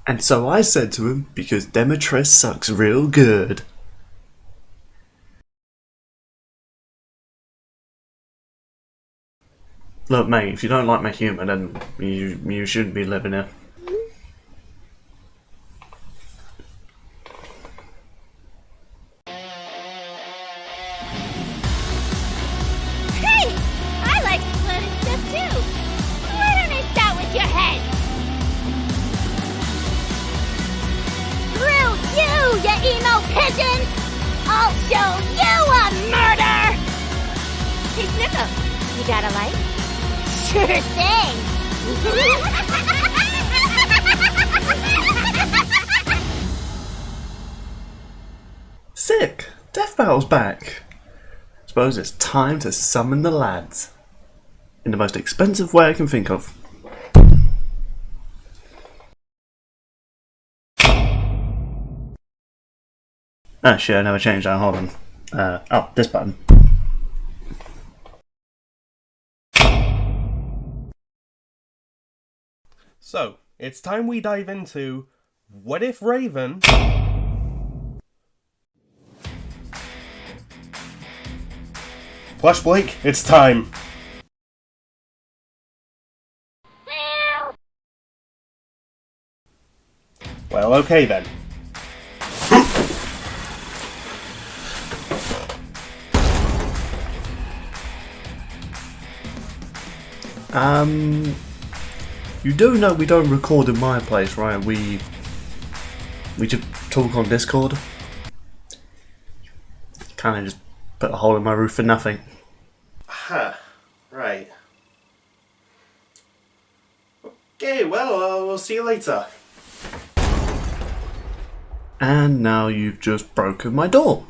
And so I said to him, because Demetress sucks real good. Look, mate, if you don't like my humour, then you shouldn't be living here. Hey! I like exploding stuff too! Why don't I start with your head? Screw you emo pigeon! I'll show you a murder! Hey, Snicko, you got a light? Sure thing! Sick! Death Battle's back. Suppose it's time to summon the lads. In the most expensive way I can think of. Ah shit, I never changed that, hold on. Oh, this button. So, it's time we dive into What If Raven... Flash Blake, it's time! Well, okay then. You do know we don't record in my place, right? We just talk on Discord. Kinda just put a hole in my roof for nothing. Huh, right. Okay, well, we'll see you later. And now you've just broken my door.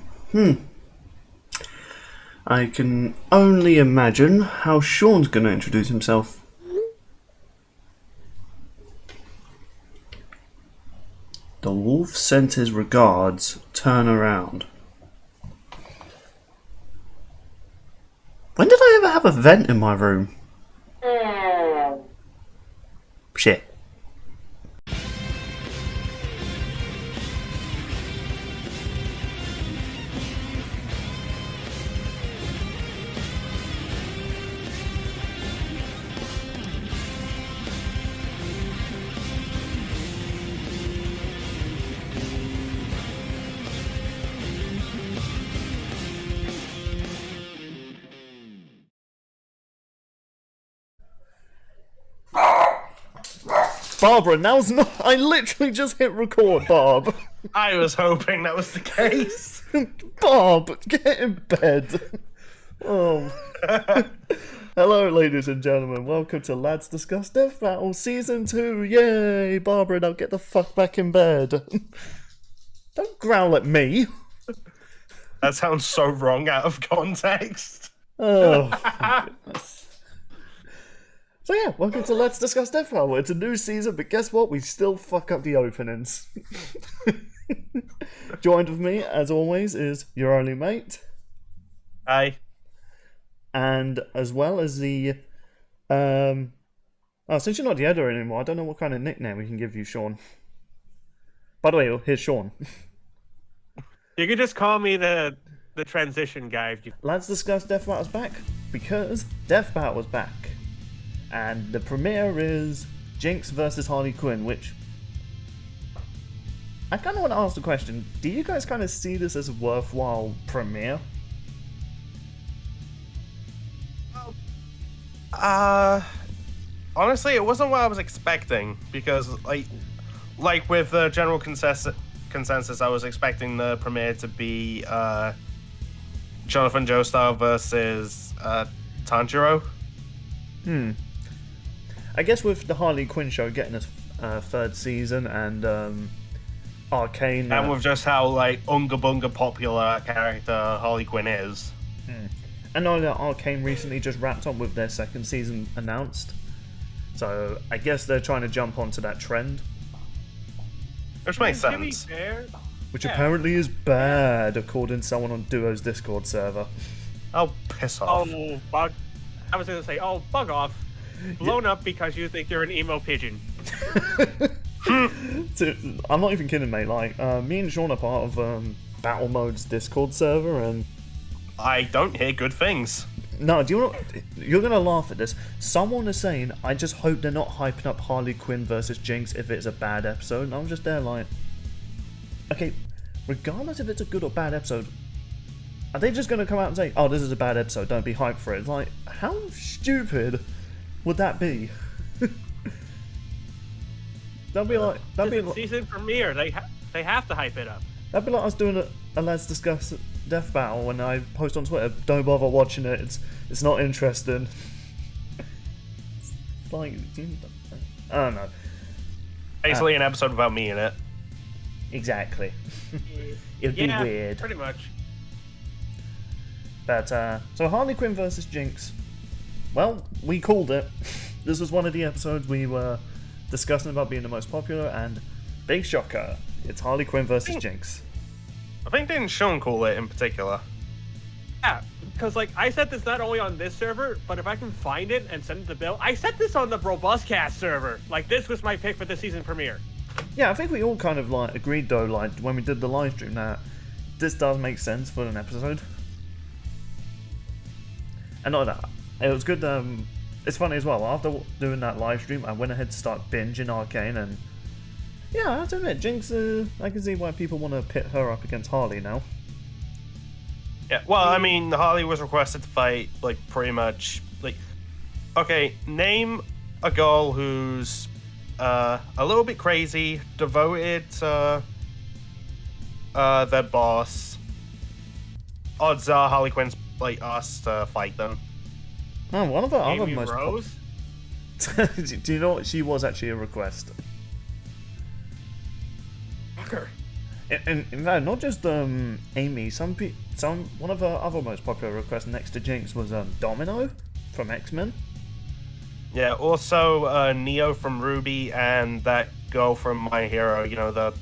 I can only imagine how Sean's gonna introduce himself. The wolf sent his regards. Turn around. When did I ever have a vent in my room? Shit. Barbara, now's not. I literally just hit record, Barb. I was hoping that was the case. Barb, get in bed. Oh. Hello, ladies and gentlemen. Welcome to Lads Discuss Death Battle Season 2. Yay! Barbara, now get the fuck back in bed. Don't growl at me. That sounds so wrong out of context. Oh, my goodness. So yeah, welcome to Let's Discuss Death Battle. It's a new season, but guess what? We still fuck up the openings. Joined with me, as always, is your only mate. Hi. And as well as the... Oh, since you're not the editor anymore, I don't know what kind of nickname we can give you, Sean. By the way, here's Sean. You could just call me the transition guy. Let's Discuss Death Battle's back, because Death Battle's back. And the premiere is Jinx versus Harley Quinn, which... I kind of want to ask the question, do you guys kind of see this as a worthwhile premiere? Honestly, it wasn't what I was expecting, because, like with the general consensus, I was expecting the premiere to be, Jonathan Joestar versus, Tanjiro. I guess with the Harley Quinn show getting a third season and Arcane... And with just how, like, unga bunga popular character Harley Quinn is. I know that Arcane recently just wrapped up with their second season announced. So I guess they're trying to jump onto that trend. Which makes To be sense. fair, Which Yeah. apparently is bad, according to someone on Duo's Discord server. Oh, piss off. bug. I was gonna say, bug off. Blown up because you think you're an emo pigeon. I'm not even kidding, mate. Like, me and Sean are part of Battle Mode's Discord server, and I don't hear good things. no, do you know? You're gonna laugh at this. Someone is saying, "I just hope they're not hyping up Harley Quinn versus Jinx if it's a bad episode." And I'm just there like, okay, regardless if it's a good or bad episode, are they just gonna come out and say, "Oh, this is a bad episode. Don't be hyped for it"? It's like, how stupid would that be? That'd be like season premiere. They have to hype it up. that'd be like us doing a Let's Discuss Death Battle when I post on Twitter, "Don't bother watching it. It's not interesting." It's like, I don't know. Basically, an episode without me in it. Exactly. It'd be weird. Pretty much. But so Harley Quinn versus Jinx. Well, we called it. This was one of the episodes we were discussing about being the most popular, and big shocker, it's Harley Quinn versus Jinx. I think didn't Sean call it in particular? Yeah, because like I said this not only on this server, but if I can find it and send it to Bill, I said this on the Robustcast server. Like this was my pick for the season premiere. Yeah, I think we all kind of like agreed though, like when we did the live stream, that this does make sense for an episode. And not that, it was good. It's funny as well. After doing that live stream, I went ahead to start binging Arcane, and yeah, I have to admit, Jinx. I can see why people want to pit her up against Harley now. Yeah, well, I mean, Harley was requested to fight, like, pretty much, like... Okay, name a girl who's, a little bit crazy, devoted to, their boss. Odds are Harley Quinn's, like, asked to fight them. Oh, one of her other Amy most. Rose? Do you know what? She was actually a request. Fucker. In fact, not just Amy. One of her other most popular requests next to Jinx was Domino from X-Men. Yeah, also Neo from Ruby and that girl from My Hero, you know, the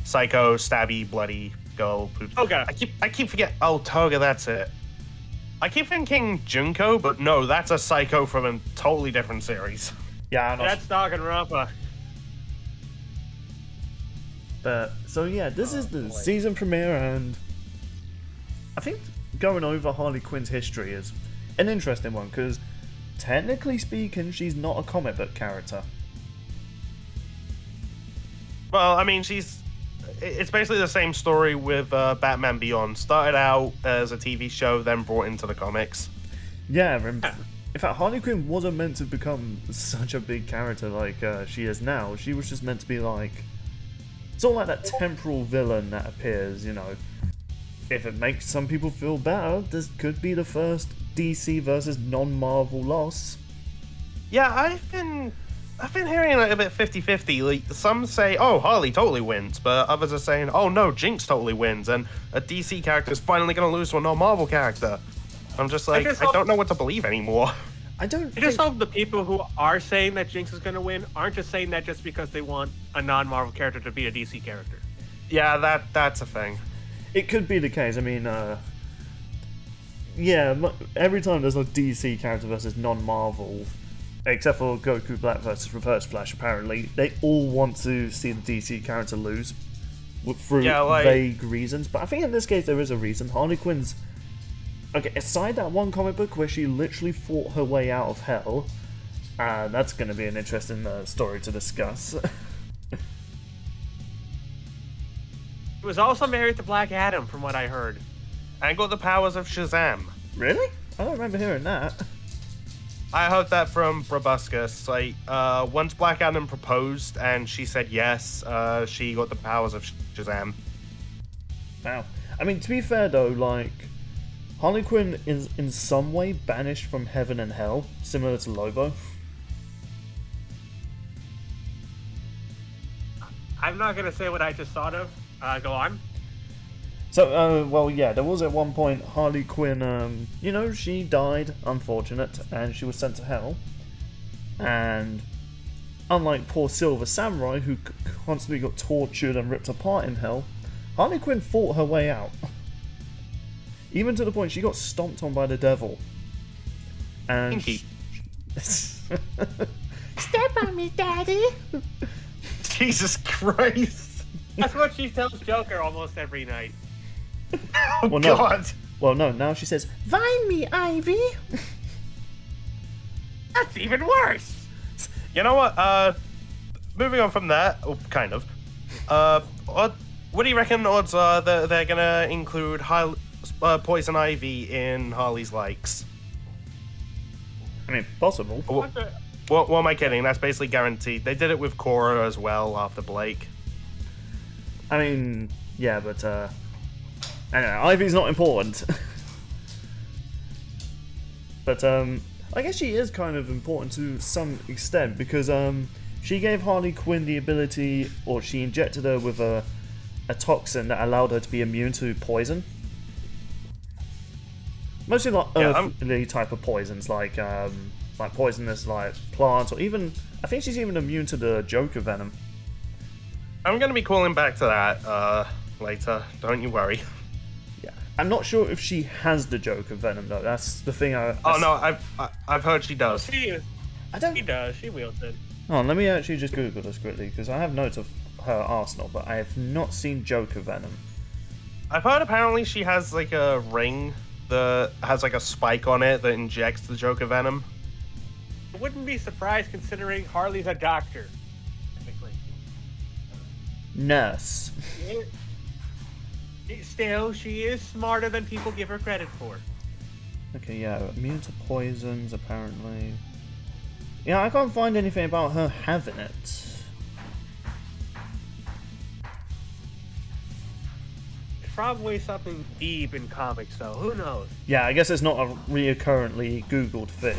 psycho, stabby, bloody girl. Okay. I keep forgetting. Oh, Toga, that's it. I keep thinking Junko, but no, that's a psycho from a totally different series. Yeah, I know. That's Danganronpa. But so yeah, this is the season premiere, and I think going over Harley Quinn's history is an interesting one because technically speaking, she's not a comic book character. Well, I mean, it's basically the same story with Batman Beyond. Started out as a TV show, then brought into the comics. Yeah, in fact, Harley Quinn wasn't meant to become such a big character like she is now. She was just meant to be like, sort of like that temporal villain that appears, you know. If it makes some people feel better, this could be the first DC versus non-Marvel loss. Yeah, I've been hearing like a bit 50-50. Like, some say, oh, Harley totally wins, but others are saying, oh no, Jinx totally wins, and a DC character is finally going to lose to a non-Marvel character. I'm just like, I don't know what to believe anymore. I just hope the people who are saying that Jinx is going to win aren't just saying that just because they want a non-Marvel character to be a DC character. Yeah, that's a thing. It could be the case. I mean, yeah, every time there's a DC character versus non-Marvel, except for Goku Black versus Reverse Flash, apparently, they all want to see the DC character lose through vague reasons. But I think in this case there is a reason. Harley Quinn's... Okay, aside that one comic book where she literally fought her way out of hell, that's going to be an interesting story to discuss. He was also married to Black Adam, from what I heard. And got the powers of Shazam. Really? I don't remember hearing that. I heard that from Brabuscus. Like, once Black Adam proposed and she said yes, she got the powers of Shazam. Wow. I mean, to be fair though, like, Harley Quinn is in some way banished from heaven and hell, similar to Lobo. I'm not going to say what I just thought of. Go on. So, well, yeah, there was at one point Harley Quinn, you know, she died, unfortunate, and she was sent to hell. And unlike poor Silver Samurai, who constantly got tortured and ripped apart in hell, Harley Quinn fought her way out. Even to the point she got stomped on by the devil. And... Step on me, Daddy! Jesus Christ. That's what she tells Joker almost every night. Oh, Well, no. God. Well, no, now she says, "Find me, Ivy." That's even worse. You know what? Moving on from that, kind of. What do you reckon odds are that they're gonna include Poison Ivy in Harley's likes? I mean, possible. What am I kidding? That's basically guaranteed. They did it with Cora as well after Blake. I mean, yeah, but I don't know, Ivy's not important. But I guess she is kind of important to some extent because she gave Harley Quinn the ability, or she injected her with a toxin that allowed her to be immune to poison. Mostly like earthly type of poisons, like poisonous like plants, or even I think she's even immune to the Joker venom. I'm gonna be calling back to that later. Don't you worry. Yeah, I'm not sure if she has the Joker venom though. That's the thing. Oh no, I've heard she does. She does. She wields it. Oh, let me actually just Google this quickly because I have notes of her arsenal, but I have not seen Joker venom. I've heard apparently she has like a ring that has like a spike on it that injects the Joker venom. I wouldn't be surprised considering Harley's a doctor. Technically. Nurse. Still, she is smarter than people give her credit for. Okay, yeah, immune to poisons apparently. Yeah, I can't find anything about her having it. Probably something deep in comics, though. Who knows? Yeah, I guess it's not a reoccurrently Googled thing.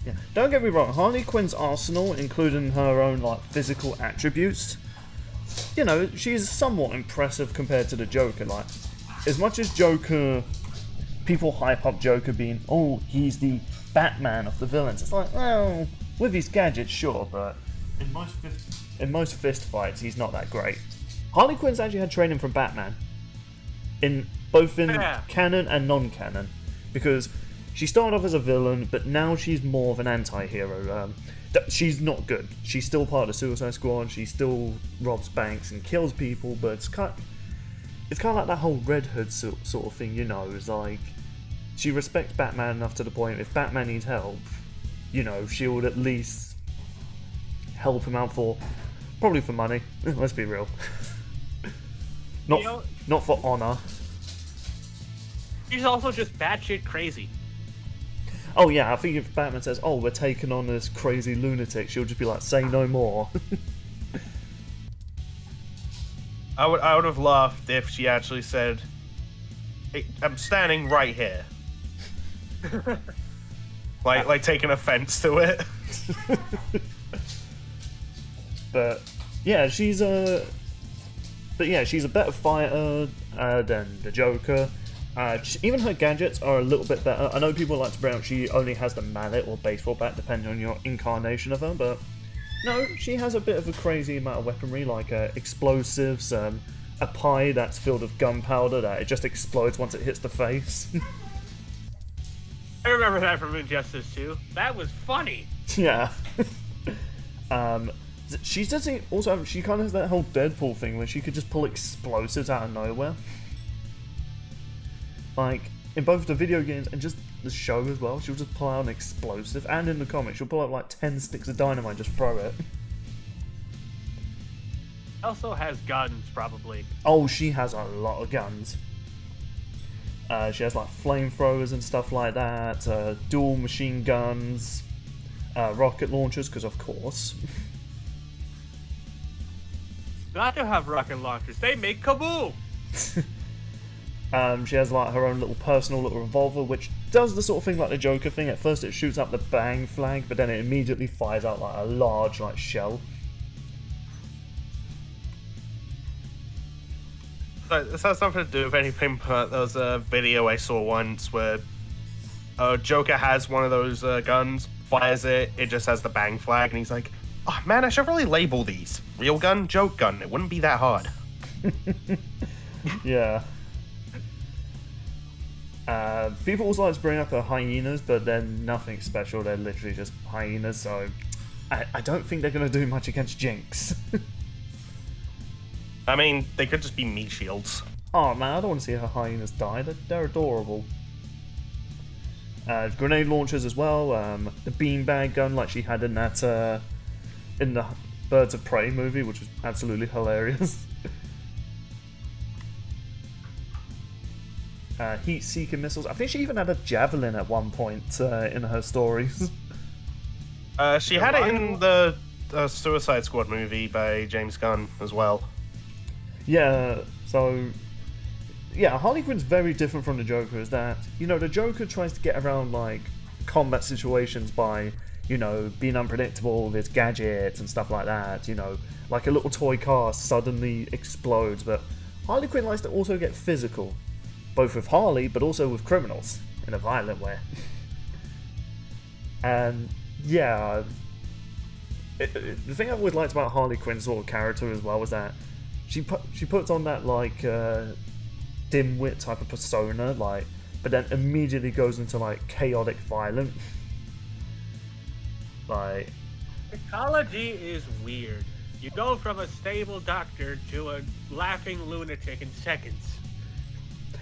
Yeah. Don't get me wrong, Harley Quinn's arsenal, including her own like physical attributes, you know, she's somewhat impressive compared to the Joker. Like, as much as Joker, people hype up Joker being, oh, he's the Batman of the villains. It's like, well, with his gadgets, sure, but in most fist fights, he's not that great. Harley Quinn's actually had training from Batman. Both canon and non-canon, because she started off as a villain, but now she's more of an anti-hero. She's not good. She's still part of the Suicide Squad. She still robs banks and kills people, but it's kind of like that whole Red Hood sort of thing, you know. It's like she respects Batman enough to the point if Batman needs help, you know, she would at least help him out probably for money. Let's be real. Not for honor. She's also just batshit crazy. Oh yeah, I think if Batman says, "Oh, we're taking on this crazy lunatic," she'll just be like, "Say no more." I would have laughed if she actually said, hey, "I'm standing right here," like taking offense to it. But yeah, she's a better fighter than the Joker. Even her gadgets are a little bit better. I know people like to bring up she only has the mallet or baseball bat, depending on your incarnation of her, but no, she has a bit of a crazy amount of weaponry, like explosives, a pie that's filled with gunpowder that it just explodes once it hits the face. I remember that from Injustice 2. That was funny. Yeah. She does also. She kind of has that whole Deadpool thing where she could just pull explosives out of nowhere. Like in both the video games and just the show as well, she'll just pull out an explosive, and in the comics, she'll pull out like 10 sticks of dynamite and just throw it. Also has guns, probably. Oh, she has a lot of guns. She has like flamethrowers and stuff like that, dual machine guns, rocket launchers, because of course. Got to have rocket launchers. They make kaboom! She has like her own little personal little revolver, which does the sort of thing like the Joker thing. At first it shoots up the bang flag, but then it immediately fires out like a large like shell. So this has nothing to do with anything, but there was a video I saw once where Joker has one of those guns, fires it, it just has the bang flag, and he's like, oh man, I should really label these. Real gun, joke gun. It wouldn't be that hard. Yeah. People also like to bring up the hyenas, but they're nothing special. They're literally just hyenas, so I don't think they're going to do much against Jinx. I mean, they could just be meat shields. Oh man, I don't want to see her hyenas die. They're adorable. Grenade launchers as well. The beanbag gun, like she had in that in the Birds of Prey movie, which was absolutely hilarious. Heat-seeking missiles. I think she even had a javelin at one point in her stories. She had it in the Suicide Squad movie by James Gunn as well. Yeah, so... Yeah, Harley Quinn's very different from the Joker, is that, the Joker tries to get around, like, combat situations by, being unpredictable with his gadgets and stuff like that, like a little toy car suddenly explodes, but Harley Quinn likes to also get physical, both with Harley, but also with criminals, in a violent way. And, yeah, the thing I always liked about Harley Quinn's sort of character as well was that she puts on that, like, dimwit type of persona, like, but then immediately goes into like chaotic violent. Like, psychology is weird. You go from a stable doctor to a laughing lunatic in seconds.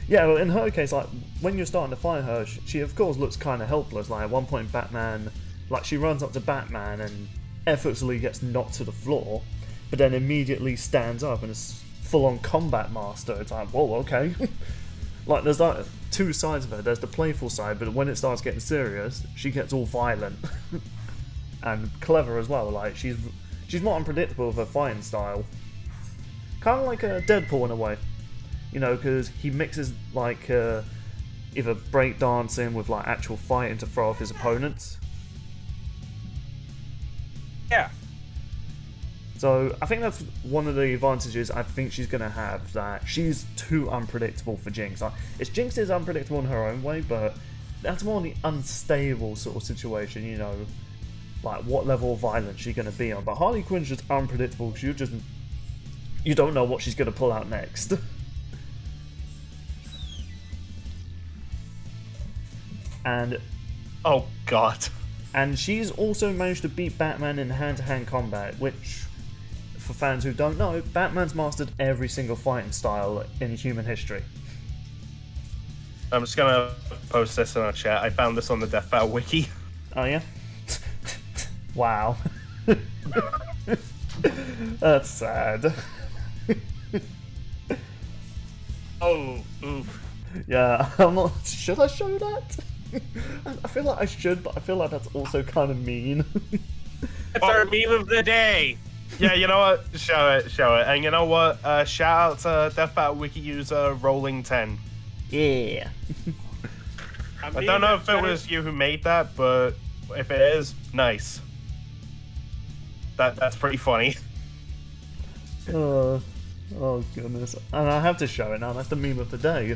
Yeah, well, in her case, like when you're starting to fight her, she of course looks kind of helpless. Like at one point, Batman, like she runs up to Batman and effortlessly gets knocked to the floor, but then immediately stands up and is full-on combat master. It's like, whoa, okay. Like, there's like two sides of her. There's the playful side, but when it starts getting serious, she gets all violent and clever as well. Like, she's more unpredictable with her fighting style. Kind of like a Deadpool in a way, because he mixes like either breakdancing with like actual fighting to throw off his opponents. Yeah. So I think that's one of the advantages I think she's going to have, that she's too unpredictable for Jinx. Like, Jinx is unpredictable in her own way, but that's more the unstable sort of situation, like what level of violence she's going to be on. But Harley Quinn's just unpredictable because you don't know what she's going to pull out next. And... oh god. And she's also managed to beat Batman in hand-to-hand combat, which... for fans who don't know, Batman's mastered every single fighting style in human history. I'm just gonna post this in our chat. I found this on the Death Battle wiki. Oh yeah? Wow. That's sad. Oh, oof. Yeah, I'm not... should I show that? I feel like I should, but I feel like that's also kind of mean. That's our meme of the day. Yeah, you know what? Show it. And you know what? Shout out to Death Battle wiki user Rolling10. Yeah. I don't know if it was you who made that, but if it is, nice. That's pretty funny. Oh goodness. And I have to show it now. That's the meme of the day.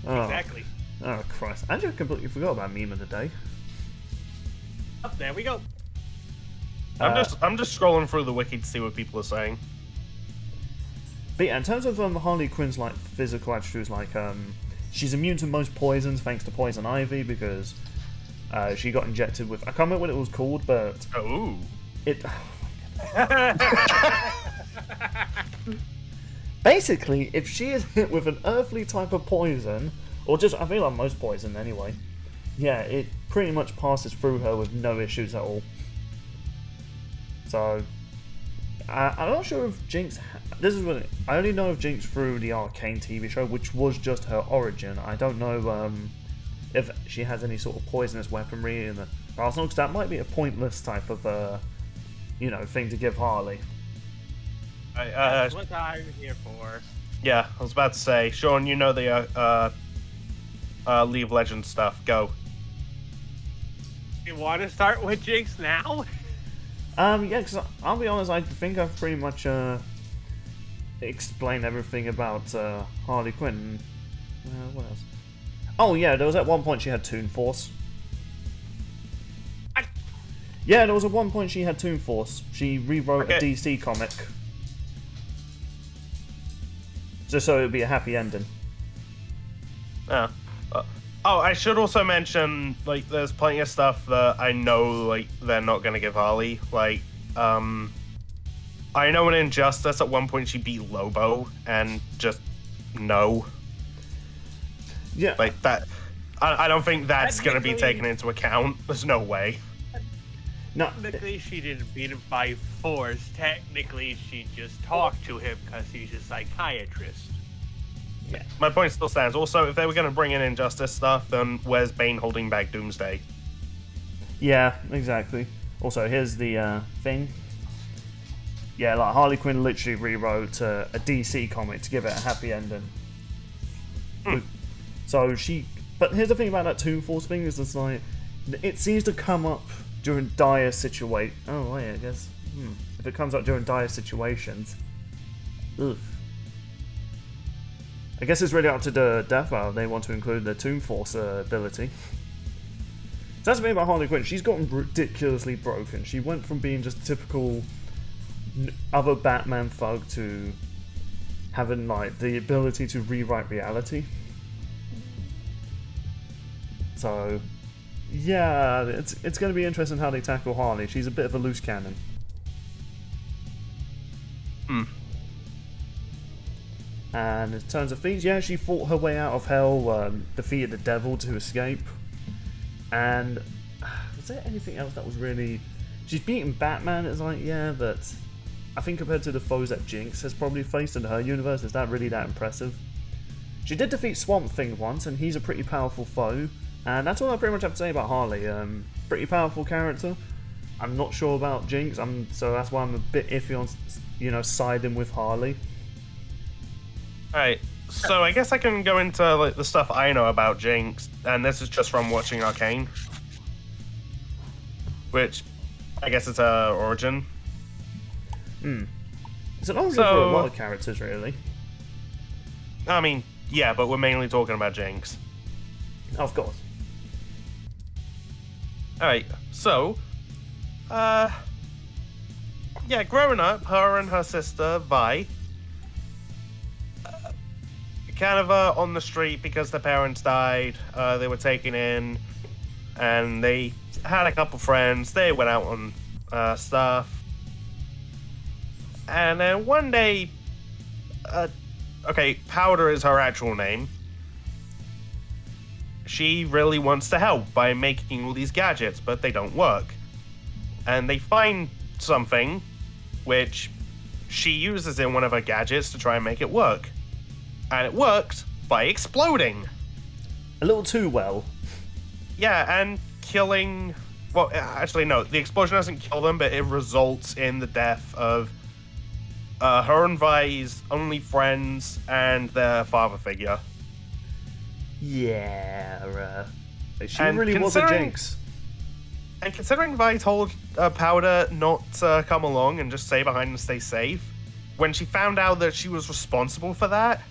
Exactly. Oh Christ! I just completely forgot about meme of the day. Oh, there we go. I'm just scrolling through the wiki to see what people are saying. But yeah, in terms of Harley Quinn's like physical attributes, like she's immune to most poisons thanks to poison ivy because she got injected with, I can't remember what it was called, but it. Basically, if she is hit with an earthly type of poison, or just, I feel like most poison anyway, yeah, it pretty much passes through her with no issues at all. So, I'm not sure if Jinx... I only know of Jinx through the Arcane TV show, which was just her origin. I don't know if she has any sort of poisonous weaponry in the arsenal, because that might be a pointless type of, thing to give Harley. That's what I'm here for. Yeah, I was about to say, Sean, you know the League of Legends stuff. Go. You want to start with Jinx now? Yeah, because I'll be honest, I think I've pretty much explained everything about Harley Quinn. What else? Oh yeah, there was at one point she had Toon Force. Yeah, there was at one point she had Toon Force. She rewrote a DC comic. Just so it would be a happy ending. Yeah. I should also mention, like, there's plenty of stuff that I know, like, they're not going to give Harley. Like, I know in Injustice at one point she beat Lobo, and just no. Yeah. Like that. I don't think that's going to be Technically- taken into account. There's no way. No. Technically, she didn't beat him by force. Technically, she just talked to him because he's a psychiatrist. Yeah. My point still stands. Also, if they were going to bring in Injustice stuff, then where's Bane holding back Doomsday? Yeah, exactly. Also, here's the thing. Yeah, like Harley Quinn literally rewrote a DC comic to give it a happy ending. So she, but here's the thing about that Toon Force thing is it's like it seems to come up during dire situation. Oh wait, I guess if it comes up during dire situations, ugh. I guess it's really up to the Death Battle. They want to include the Toon Force ability. So that's the thing about Harley Quinn. She's gotten ridiculously broken. She went from being just typical other Batman thug to having like the ability to rewrite reality. So yeah, it's going to be interesting how they tackle Harley. She's a bit of a loose cannon. And in terms of feats, yeah, she fought her way out of hell, defeated the devil to escape. And was there anything else that was really... She's beaten Batman, it's like, yeah, but I think compared to the foes that Jinx has probably faced in her universe, is that really that impressive? She did defeat Swamp Thing once, and he's a pretty powerful foe. And that's all I pretty much have to say about Harley. Pretty powerful character. I'm not sure about Jinx, so that's why I'm a bit iffy on, siding with Harley. Alright, so I guess I can go into like the stuff I know about Jinx, and this is just from watching Arcane. Which, I guess it's her origin. It's an origin for a lot of characters, really. I mean, yeah, but we're mainly talking about Jinx. Of course. Alright, so, yeah, growing up, her and her sister, Vi, kind of on the street because their parents died, they were taken in, and they had a couple friends, they went out on stuff, and then one day, okay, Powder is her actual name. She really wants to help by making all these gadgets, but they don't work. And they find something which she uses in one of her gadgets to try and make it work. And it works by exploding. A little too well. Yeah, and killing... Well, actually, no. The explosion doesn't kill them, but it results in the death of her and Vi's only friends and their father figure. Yeah, she And really was a Jinx. And considering Vi told Powder not to come along and just stay behind and stay safe, when she found out that she was responsible for that,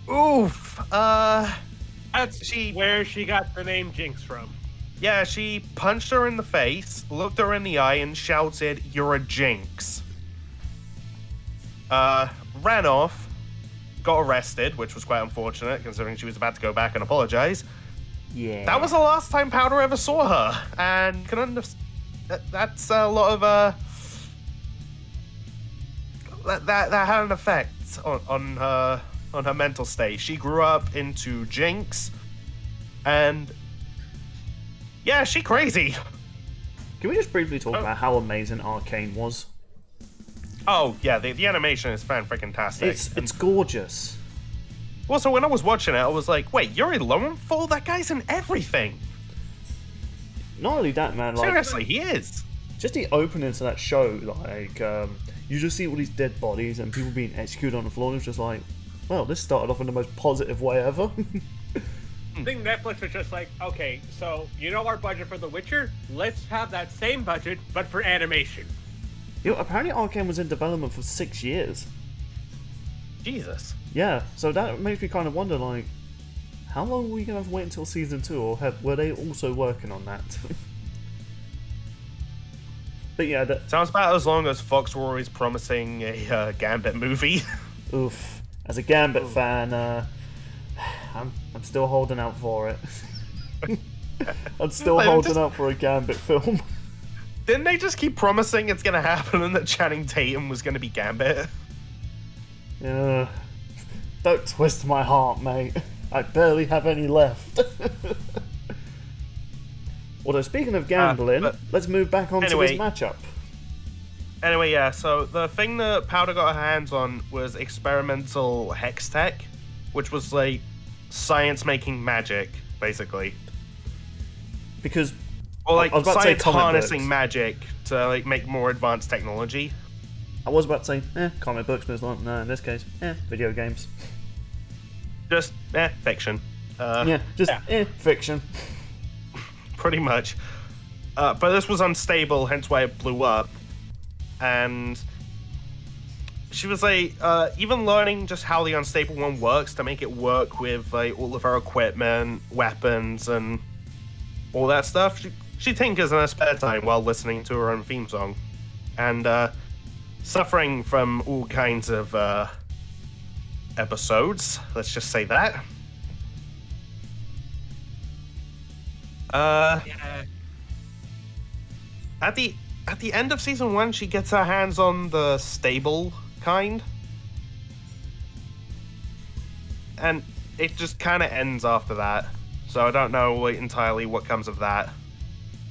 oof, That's where she got the name Jinx from. yeah, she punched her in the face, looked her in the eye, and shouted, "You're a Jinx." Ran off, got arrested, which was quite unfortunate considering she was about to go back and apologize. Yeah. That was the last time Powder ever saw her, and can understand that's a lot of that had an effect on her mental state. She grew up into Jinx, and yeah, she crazy. Can we just briefly talk about how amazing Arcane was? Oh yeah, the animation is fan-freaking-tastic. It's gorgeous. Also, when I was watching it, I was like, wait, Yuri Lowenthal? That guy's in everything. Not only that, man, like Seriously, he is. just the opening to that show, like you just see all these dead bodies and people being executed on the floor, and it's just like, well, this started off in the most positive way ever. I think Netflix was just like, okay, so you know our budget for The Witcher? Let's have that same budget, but for animation. Apparently Arcane was in development for 6 years. Jesus. Yeah, so that makes me kind of wonder, like, how long were we going to have to wait until season 2, or were they also working on that? But yeah, Sounds about as long as Fox were always promising a Gambit movie. oof. As a Gambit fan, I'm still holding out for it. I'm still holding out for a Gambit film. Didn't they just keep promising it's gonna happen and that Channing Tatum was gonna be Gambit? Don't twist my heart, mate. I barely have any left. Although, speaking of gambling, let's move back on to this matchup. Anyway, yeah, so the thing that Powder got her hands on was experimental hex tech, which was like science making magic, basically. Because... Or like science harnessing books. magic to like make more advanced technology. I was about to say, comic books, but it's like, no, in this case, video games. Just, fiction. Fiction. Pretty much. But this was unstable, hence why it blew up. And she was like, even learning just how the unstable one works to make it work with like all of her equipment, weapons, and all that stuff. She tinkers in her spare time while listening to her own theme song. And suffering from all kinds of episodes, let's just say that. At the end of season 1, she gets her hands on the stable kind. And it just kind of ends after that. So I don't know entirely what comes of that.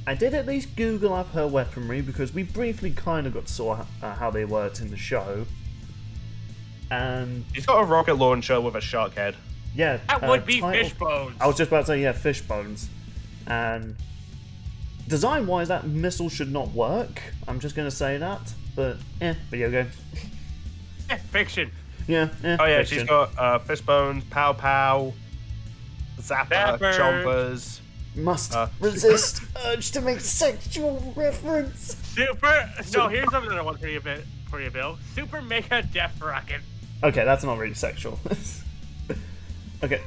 I did at least Google up her weaponry because we briefly kind of got to saw how they worked in the show. And she's got a rocket launcher with a shark head. Yeah, that would be fish bones. I was just about to say, fish bones. And design-wise, that missile should not work. I'm just going to say that. But, video games. Fiction. Yeah, oh yeah, fiction. She's got fish bones, pow pow, zapper, chompers. Must resist urge to make sexual reference. No, here's something I want for you, Bill. Super Mega Death Rocket. Okay, that's not really sexual. Okay.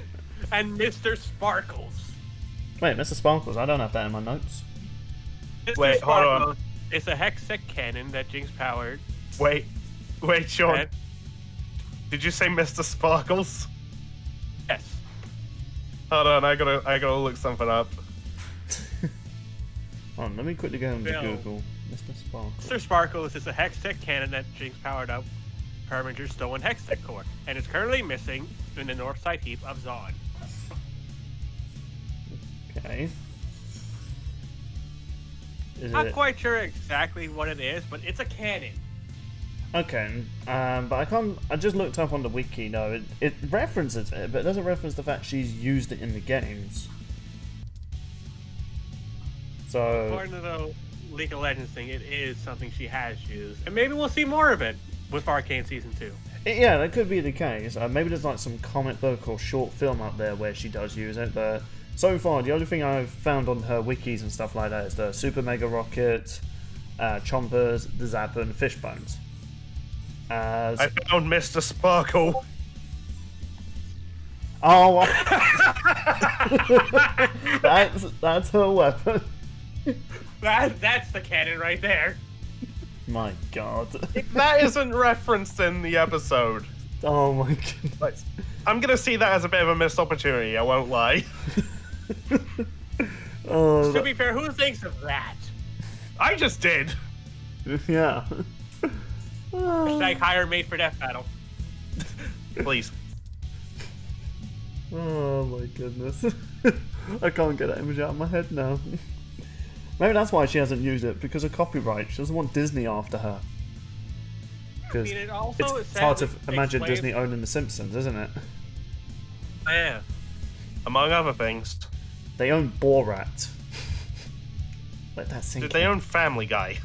And Mr. Sparkles. Wait, Mr. Sparkles? I don't have that in my notes. Wait, hold on. It's a hextech cannon that Jinx powered. Wait, Sean. Did you say Mr. Sparkles? Yes. Hold on, I gotta look something up. Hold on, let me quickly go into Google. Mr. Sparkles. Mr. Sparkles is a hextech cannon that Jinx powered up Harminger's stolen hextech core, and is currently missing in the north side heap of Zon. Okay. Not quite sure exactly what it is, but it's a cannon. Okay, but I just looked up on the wiki, though. It references it, but it doesn't reference the fact she's used it in the games. So... According to the League of Legends thing, it is something she has used. And maybe we'll see more of it with Arcane Season 2. Yeah, that could be the case. Maybe there's like some comic book or short film up there where she does use it, but so far, the only thing I've found on her wikis and stuff like that is the Super Mega Rocket, Chompers, the Zapper, and Fish Bones. I found Mr. Sparkle. Oh, that's her weapon. That's the cannon right there. My God. That isn't referenced in the episode. Oh my goodness. I'm gonna see that as a bit of a missed opportunity, I won't lie. To be fair, who thinks of that? I just did. Yeah. Hashtag hire mate for death battle. Please. Oh my goodness. I can't get that image out of my head now. Maybe that's why she hasn't used it, because of copyright. She doesn't want Disney after her. Because it's hard to imagine Disney owning The Simpsons, isn't it? Yeah. Among other things. They own Borat. Let that sink in. Did they own Family Guy?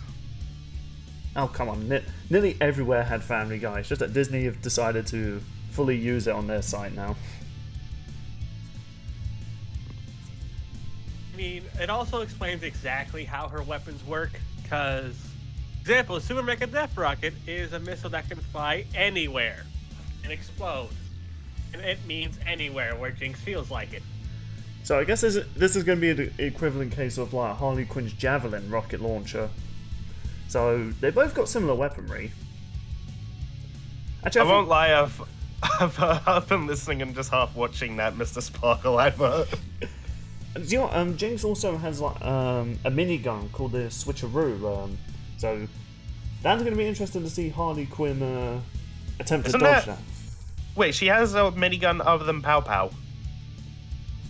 Oh, come on. Nearly everywhere had Family Guy. It's just that Disney have decided to fully use it on their site now. I mean, it also explains exactly how her weapons work, because, example, Super Mega Death Rocket is a missile that can fly anywhere and explode. And it means anywhere where Jinx feels like it. So I guess this is going to be the equivalent case of like Harley Quinn's Javelin rocket launcher. So they both got similar weaponry. Actually, I won't lie, I've been listening and just half watching that Mr. Sparkle advert. Do you know what, Jinx also has like a minigun called the Switcheroo. So that's going to be interesting to see Harley Quinn attempt to dodge that. Wait, she has a minigun other than Pow Pow.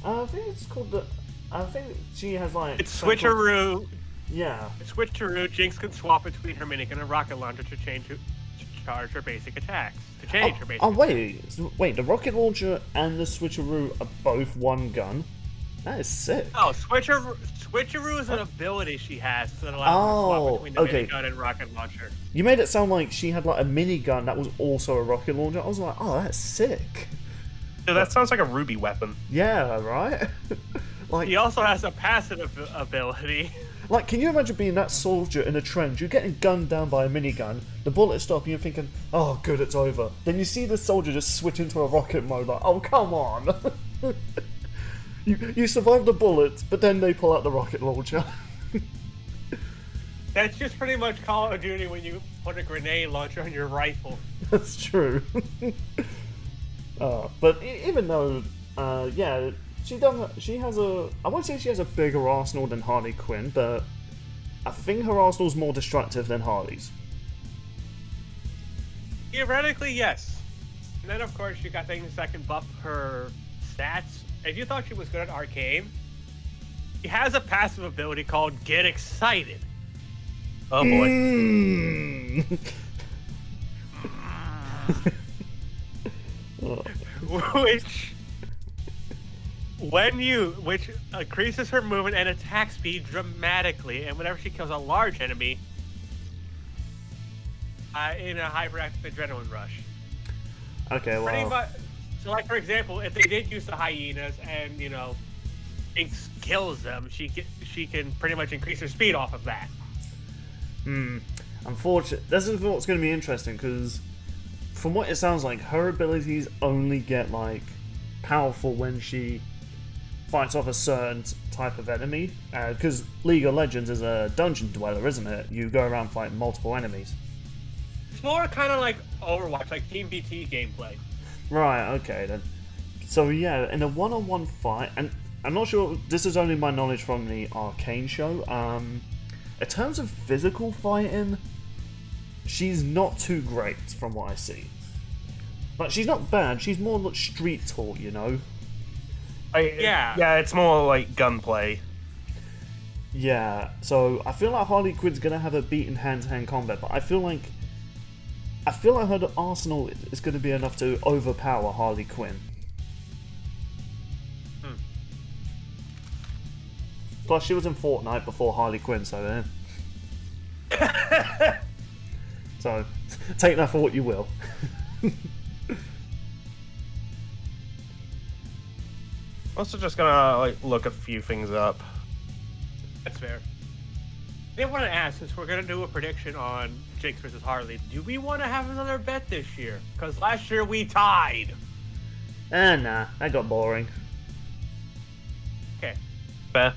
I think it's called the. I think she has like. It's Switcheroo. Yeah. It's Switcheroo. Jinx can swap between her minigun and rocket launcher to charge her basic attacks. To change her basic. Oh wait, the rocket launcher and the Switcheroo are both one gun. That is sick. Oh, Switcheroo is an ability she has that allows her to swap between the minigun and rocket launcher. You made it sound like she had like a minigun that was also a rocket launcher. I was like, oh, that's sick. Dude, that sounds like a Ruby weapon. Yeah, right? Like, He also has a passive ability. like, can you imagine being that soldier in a trench? You're getting gunned down by a minigun, the bullets stop, and you're thinking, oh, good, it's over. Then you see the soldier just switch into a rocket mode, like, oh, come on. You survive the bullets, but then they pull out the rocket launcher. That's just pretty much Call of Duty when you put a grenade launcher on your rifle. That's true. But even though, yeah, she has a. I won't say she has a bigger arsenal than Harley Quinn, but I think her arsenal's more destructive than Harley's. Theoretically, yes. And then, of course, you got things that can buff her stats. If you thought she was good at Arcane, she has a passive ability called Get Excited. Oh boy. Which increases her movement and attack speed dramatically, and whenever she kills a large enemy, in a hyperactive adrenaline rush. Okay, well. Pretty much. So, like, for example, if they did use the hyenas and, Jinx kills them, she can pretty much increase her speed off of that. Unfortunately, this is what's going to be interesting, because from what it sounds like, her abilities only get, like, powerful when she fights off a certain type of enemy. Because League of Legends is a dungeon dweller, isn't it? You go around fighting multiple enemies. It's more kind of like Overwatch, like Team BT gameplay. Right, okay then. So yeah, in a one-on-one fight, and I'm not sure, this is only my knowledge from the Arcane show, in terms of physical fighting, she's not too great from what I see. Like, she's not bad, she's more like street taught, you know? Yeah, it's more like gunplay. Yeah, so I feel like Harley Quinn's gonna have a beaten hand-to-hand combat, but I feel like her arsenal is going to be enough to overpower Harley Quinn. Plus, she was in Fortnite before Harley Quinn, so so take that for what you will. Also, just gonna look a few things up. That's fair. I did want to ask, since we're going to do a prediction on Jinx versus Harley, do we want to have another bet this year? Because last year we tied. Nah, that got boring. Okay. Fair.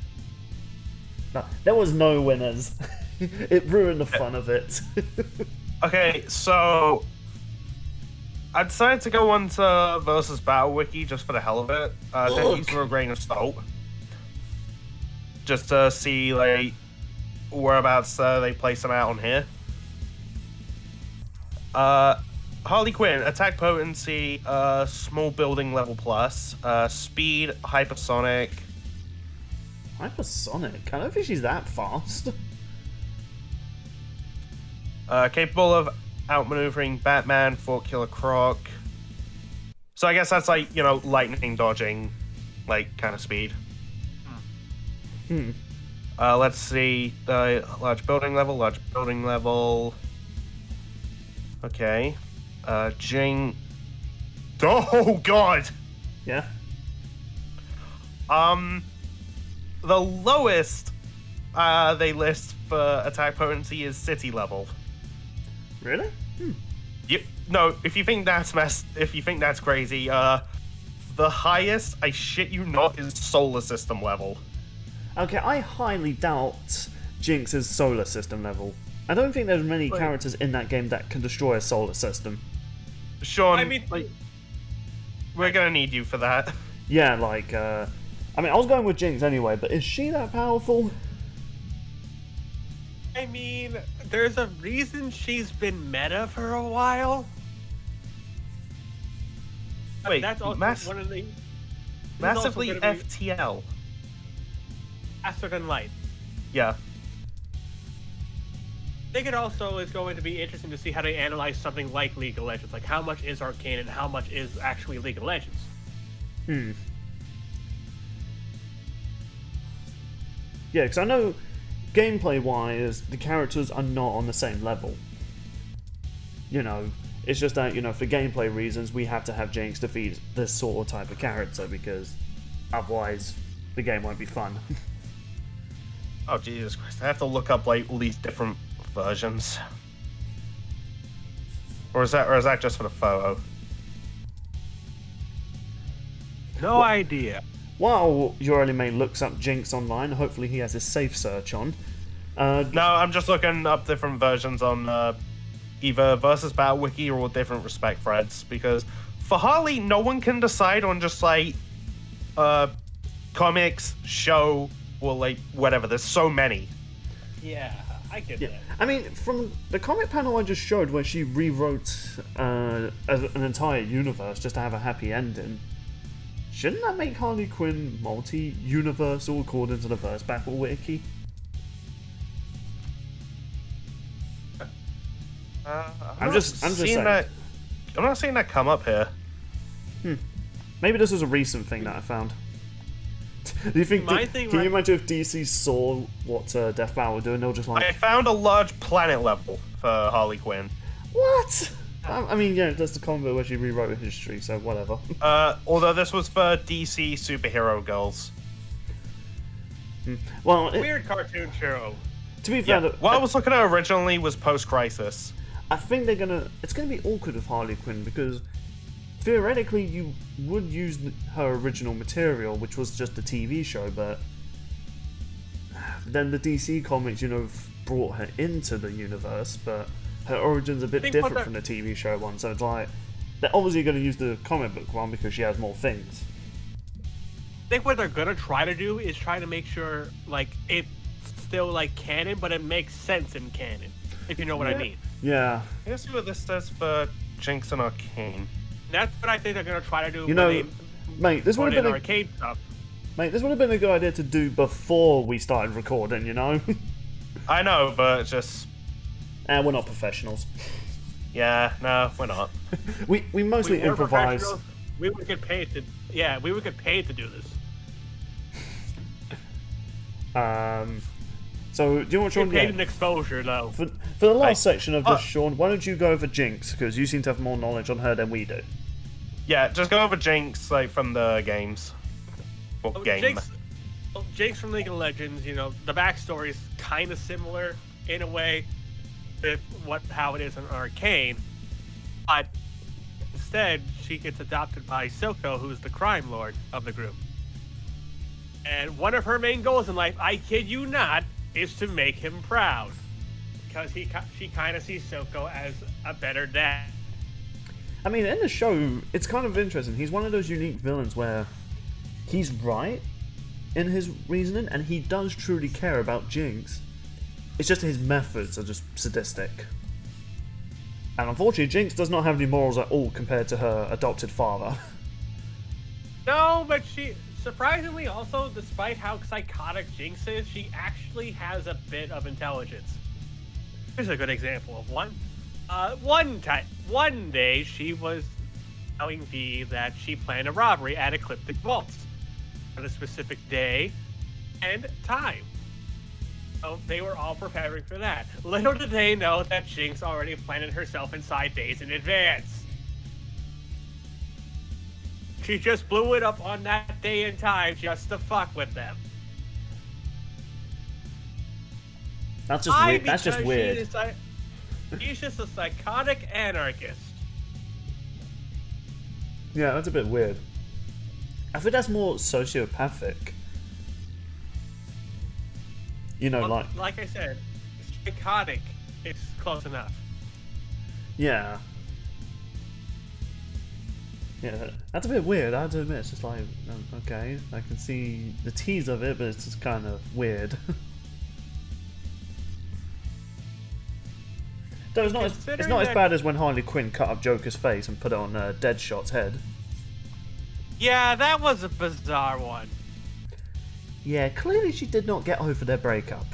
No, there was no winners. It ruined the fun of it. Okay, so I decided to go on to versus Battle Wiki just for the hell of it. Take these for a grain of salt. Just to see, like, whereabouts they place them out on here. Harley Quinn, attack potency, small building level plus, speed, hypersonic. Hypersonic? I don't think she's that fast. Capable of outmaneuvering Batman, Fort Killer Croc. So I guess that's like, lightning dodging, like, kind of speed. Let's see. Large building level. Okay. Jing. Oh, God! Yeah? The lowest they list for attack potency is city level. Really? Yep. No, if you think that's crazy, the highest, I shit you not, is solar system level. Okay, I highly doubt Jinx's solar system level. I don't think there's many characters in that game that can destroy a solar system. Sean, I mean, we're gonna need you for that. Yeah, like, I mean, I was going with Jinx anyway, but is she that powerful? I mean, there's a reason she's been meta for a while. Wait, That's also one of the massively also gonna be FTL. faster than light. Yeah. I think it also is going to be interesting to see how they analyze something like League of Legends. Like, how much is Arcane and how much is actually League of Legends? Yeah, because I know gameplay-wise, the characters are not on the same level. You know, it's just that, you know, for gameplay reasons, we have to have Jinx defeat this sort of type of character, because otherwise the game won't be fun. Oh, Jesus Christ. I have to look up, like, all these different versions. Or is that just for the photo? No idea. While your early main looks up Jinx online, hopefully he has his safe search on. No, I'm just looking up different versions on either Versus Battle Wiki or different respect threads, because for Harley, no one can decide on just like comics, show, or like whatever. There's so many. Yeah, I get that. I mean, from the comic panel I just showed where she rewrote an entire universe just to have a happy ending, shouldn't that make Harley Quinn multi-universal according to the Verse Battle Wiki? I'm just saying. That, I'm not seeing that come up here. Maybe this was a recent thing that I found. Do you think? Can you imagine if DC saw what Death Battle were doing? They were just like, I found a large planet level for Harley Quinn. what? I mean, yeah, that's the combo where she rewrote history, so whatever. Although this was for DC superhero girls. Well, Weird cartoon show. to be fair, What I was looking at originally was post-crisis. I think it's gonna be awkward with Harley Quinn because theoretically you would use her original material, which was just a TV show, but then the DC comics, you know, brought her into the universe, but her origin's a bit different from the TV show one, so it's like they're obviously going to use the comic book one because she has more things. I think what they're gonna try to do is try to make sure like it's still like canon, but it makes sense in canon, if you know what I mean. Yeah. Let's see what this says for Jinx and Arcane. That's what I think they're gonna try to do. You know, mate, this would have been arcade stuff. Mate, this would have been a good idea to do before we started recording, you know? I know, but it's just... And we're not professionals. Yeah, no, we're not. we mostly improvise. We would get paid to... Yeah, we would get paid to do this. So, do you want Sean? Get paid in exposure, though. For the last section of this, Sean, why don't you go over Jinx? Because you seem to have more knowledge on her than we do. Yeah, just go over Jinx, like, from the games. Or game. Jinx from League of Legends, you know, the backstory is kind of similar in a way with how it is in Arcane, but instead she gets adopted by Silco, who's the crime lord of the group. And one of her main goals in life, I kid you not, is to make him proud, because she kind of sees Silco as a better dad. I mean, in the show, it's kind of interesting. He's one of those unique villains where he's right in his reasoning, and he does truly care about Jinx. It's just his methods are just sadistic. And unfortunately, Jinx does not have any morals at all compared to her adopted father. No, but she, surprisingly also, despite how psychotic Jinx is, she actually has a bit of intelligence. Here's a good example of one. One day, she was telling V that she planned a robbery at Ecliptic Vaults on a specific day and time. So they were all preparing for that. Little did they know that Jinx already planned it herself inside days in advance. She just blew it up on that day and time just to fuck with them. That's just weird. That's just weird. He's just a psychotic anarchist. Yeah, that's a bit weird. I think that's more sociopathic. You know, well, like I said, psychotic is close enough. Yeah. Yeah, that's a bit weird, I have to admit. It's just like, okay, I can see the tease of it, but it's just kind of weird. Though it's not as bad as when Harley Quinn cut up Joker's face and put it on Deadshot's head. Yeah, that was a bizarre one. Yeah, clearly she did not get over their breakup.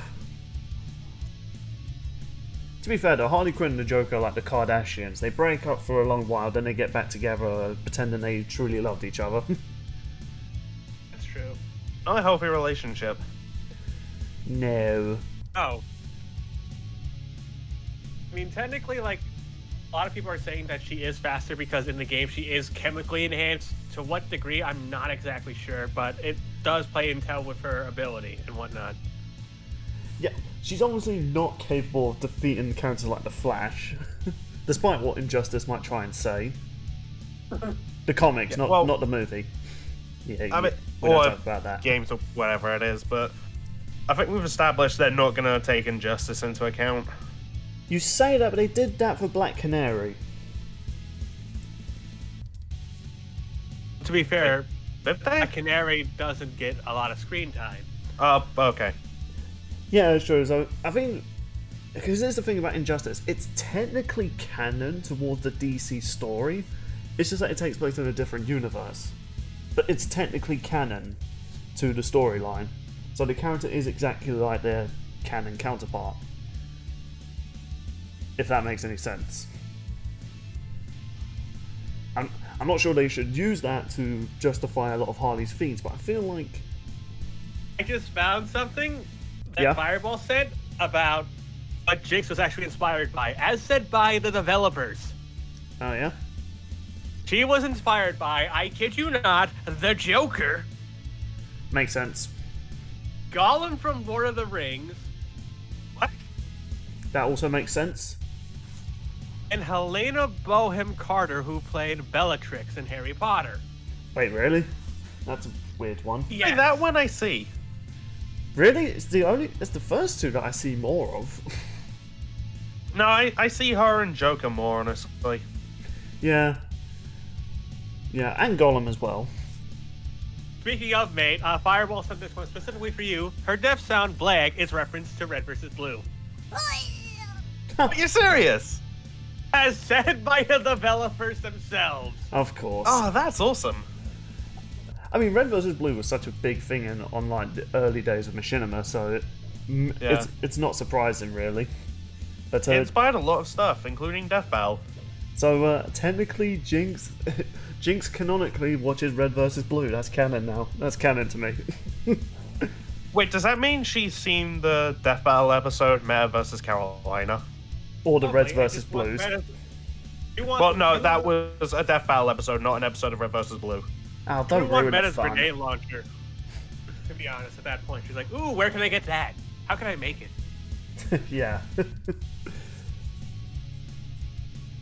To be fair though, Harley Quinn and the Joker are like the Kardashians. They break up for a long while, then they get back together, pretending they truly loved each other. That's true. Not a healthy relationship. No. Oh. I mean, technically, like, a lot of people are saying that she is faster because in the game she is chemically enhanced. To what degree, I'm not exactly sure, but it does play intel with her ability and whatnot. Yeah, she's obviously not capable of defeating characters like the Flash, despite what Injustice might try and say. The comics, not the movie. Yeah, I mean, we don't or talk about that. games or whatever it is, but I think we've established they're not going to take Injustice into account. You say that, but they did that for Black Canary. To be fair, Did they? a canary doesn't get a lot of screen time. Okay. Yeah, sure. So I think because there's the thing about Injustice, it's technically canon towards the DC story. It's just that it takes place in a different universe, but it's technically canon to the storyline. So the character is exactly like their canon counterpart. If that makes any sense. I'm not sure they should use that to justify a lot of Harley's feats, but I feel like... I just found something that Yeah? Fireball said about what Jinx was actually inspired by, as said by the developers. Oh yeah? She was inspired by, I kid you not, the Joker, Makes sense. Gollum from Lord of the Rings, What? That also makes sense. and Helena Bonham Carter, who played Bellatrix in Harry Potter. Wait, really? That's a weird one. Hey, Yeah, that one I see. Really? It's the first two that I see more of. No, I see her and Joker more, honestly. Yeah. Yeah, and Gollum as well. Speaking of, mate, Fireball sent this one specifically for you. Her deaf sound, Blag, is reference to Red vs. Blue. Are you serious? As said by the developers themselves. Of course. Oh, that's awesome. I mean, Red vs. Blue was such a big thing in like the early days of Machinima, so Yeah. it's not surprising really. But It inspired a lot of stuff, including Death Battle. so technically, Jinx canonically watches Red vs. Blue. That's canon now. That's canon to me. Wait, does that mean she's seen the Death Battle episode, Meta vs. Carolina? Or the Reds Probably, I vs. just want Blues. Well, no, that was a Death Battle episode, not an episode of Red vs. Blue. Oh, I don't want ruin the Meta's fun. grenade launcher. To be honest, at that point, she's like, "Ooh, where can I get that? How can I make it?" Yeah.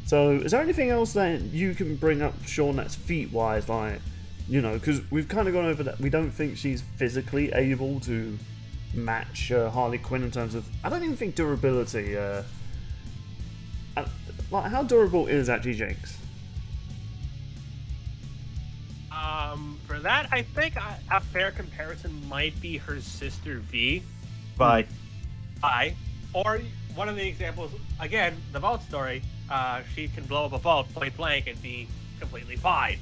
So, is there anything else that you can bring up, Sean, that's feat-wise, like, you know, because we've kind of gone over that. We don't think she's physically able to match Harley Quinn in terms of. I don't even think durability. Like, how durable is actually Jinx? For that, I think a fair comparison might be her sister V. Bye. Or one of the examples, again, the vault story. She can blow up a vault point blank and be completely fine.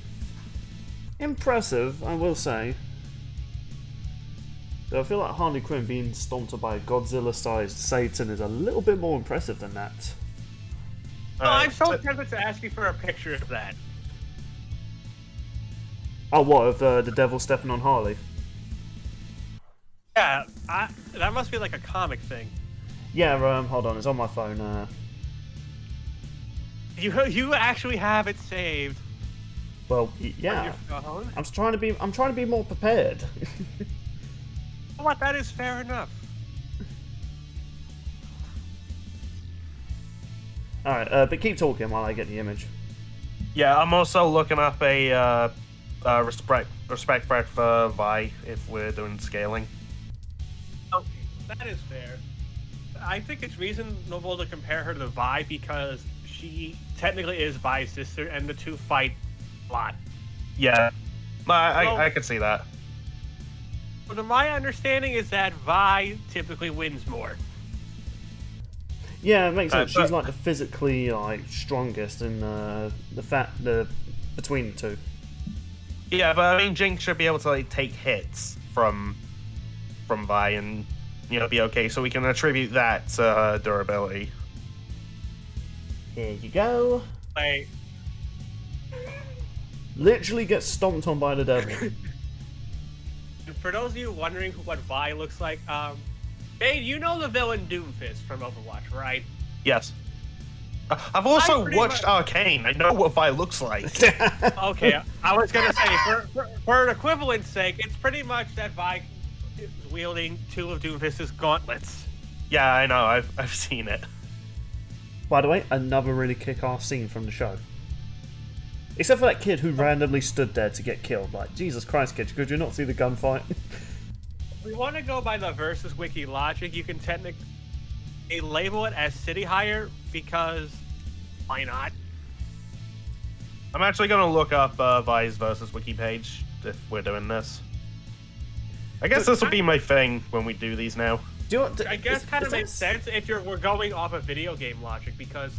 Impressive, I will say. Though I feel like Harley Quinn being stomped by a Godzilla-sized Satan is a little bit more impressive than that. I'm so tempted to ask you for a picture of that. Oh, what, of the devil stepping on Harley? Yeah, that must be like a comic thing. Yeah, hold on, it's on my phone. You actually have it saved. Well, On yeah. your phone? I'm trying to be more prepared. What? That is fair enough. Alright, but keep talking while I get the image. Yeah, I'm also looking up a respect thread for Vi if we're doing scaling. Okay, that is fair. I think it's reasonable to compare her to Vi because she technically is Vi's sister, and the two fight a lot. Yeah, I Well- could see that. But my understanding is that Vi typically wins more. Yeah, it makes sense. but- She's like the physically strongest in the between the two. Yeah, but I mean, Jinx should be able to like take hits from Vi and be okay. So we can attribute that to her durability. Here you go. Like, Literally gets stomped on by the devil. for those of you wondering what Vi looks like, Bane, you know the villain Doomfist from Overwatch, right? Yes. I've also pretty watched much- Arcane. I know what Vi looks like. Okay, I was gonna say, for an equivalent's sake, it's pretty much that Vi is wielding two of Doomfist's gauntlets. Yeah, I know. I've seen it. By the way, another really kick-ass scene from the show. Except for that kid who randomly stood there to get killed. Like, Jesus Christ, kid, could you not see the gunfight? If we want to go by the versus wiki logic, you can technically label it as City Hire because why not? I'm actually gonna look up Vi's versus wiki page if we're doing this. I guess this will be my thing when we do these now. Do you want I guess kind of is makes sense if we're going off of video game logic because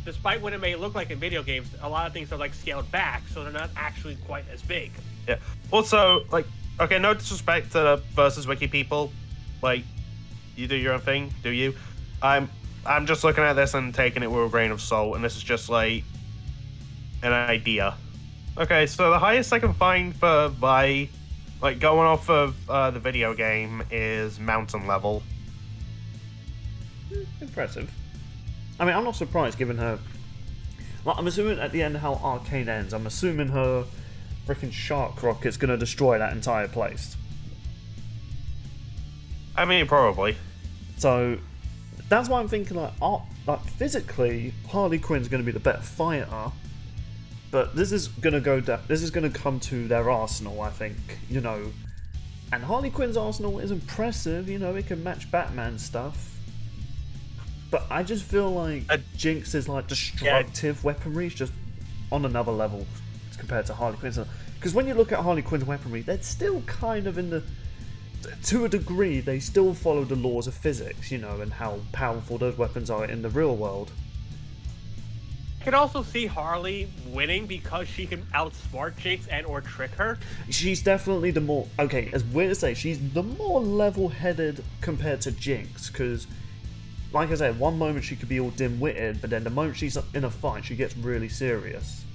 despite what it may look like in video games, a lot of things are like scaled back, so they're not actually quite as big. Yeah. Also, like, okay, no disrespect to the versus wiki people. Like, you do your own thing, do you? I'm just looking at this and taking it with a grain of salt, and this is just like an idea. Okay, so the highest I can find for Vi, like going off of the video game, is mountain level. Impressive. I mean, I'm not surprised given her... Like, I'm assuming at the end how Arcane ends, I'm assuming her freaking shark rocket's gonna destroy that entire place. I mean, probably. So, that's why I'm thinking, like physically, Harley Quinn's gonna be the better fighter, but this is gonna come to their arsenal, I think, and Harley Quinn's arsenal is impressive, it can match Batman stuff. But I just feel like Jinx is like destructive weaponry, is just on another level compared to Harley Quinn's. Because when you look at Harley Quinn's weaponry, they're still kind of to a degree, they still follow the laws of physics, and how powerful those weapons are in the real world. I could also see Harley winning because she can outsmart Jinx and or trick her. She's definitely the more... Okay, as weird as say, she's the more level-headed compared to Jinx, because... Like I said, one moment she could be all dim-witted, but then the moment she's in a fight, she gets really serious.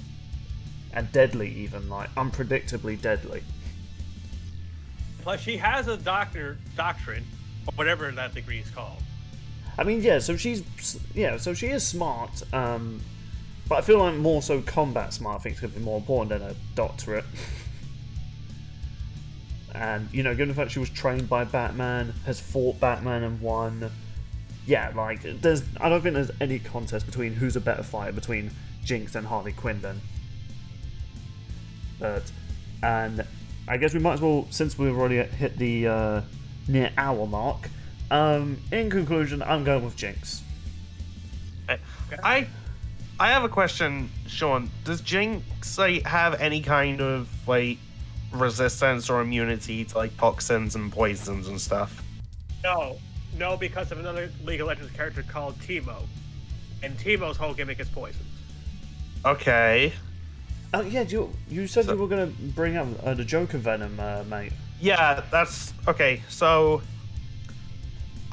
And deadly even, like, unpredictably deadly. Plus, she has a doctrine, or whatever that degree is called. I mean, so she is smart, but I feel like more so combat smart, I think, is going to be more important than a doctorate. And, given the fact she was trained by Batman, has fought Batman and won... Yeah, like, I don't think there's any contest between who's a better fighter between Jinx and Harley Quinn then. And I guess we might as well, since we've already hit the near hour mark, in conclusion, I'm going with Jinx. I have a question, Sean. Does Jinx have any kind of resistance or immunity to toxins and poisons and stuff? No, because of another League of Legends character called Teemo. And Teemo's whole gimmick is poison. Okay. Oh, yeah, you said you were going to bring up the Joker Venom, mate. Yeah, that's... Okay, so...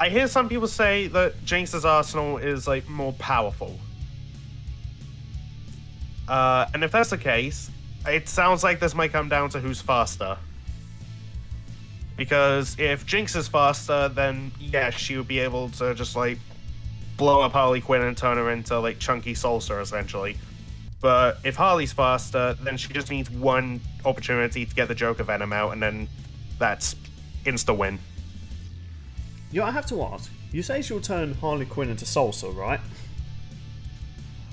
I hear some people say that Jinx's arsenal is, more powerful. And if that's the case, it sounds like this might come down to who's faster. Because if Jinx is faster, then yeah, she would be able to just blow up Harley Quinn and turn her into chunky salsa essentially. But if Harley's faster, then she just needs one opportunity to get the Joker Venom out, and then that's insta win. I have to ask. You say she'll turn Harley Quinn into salsa, right?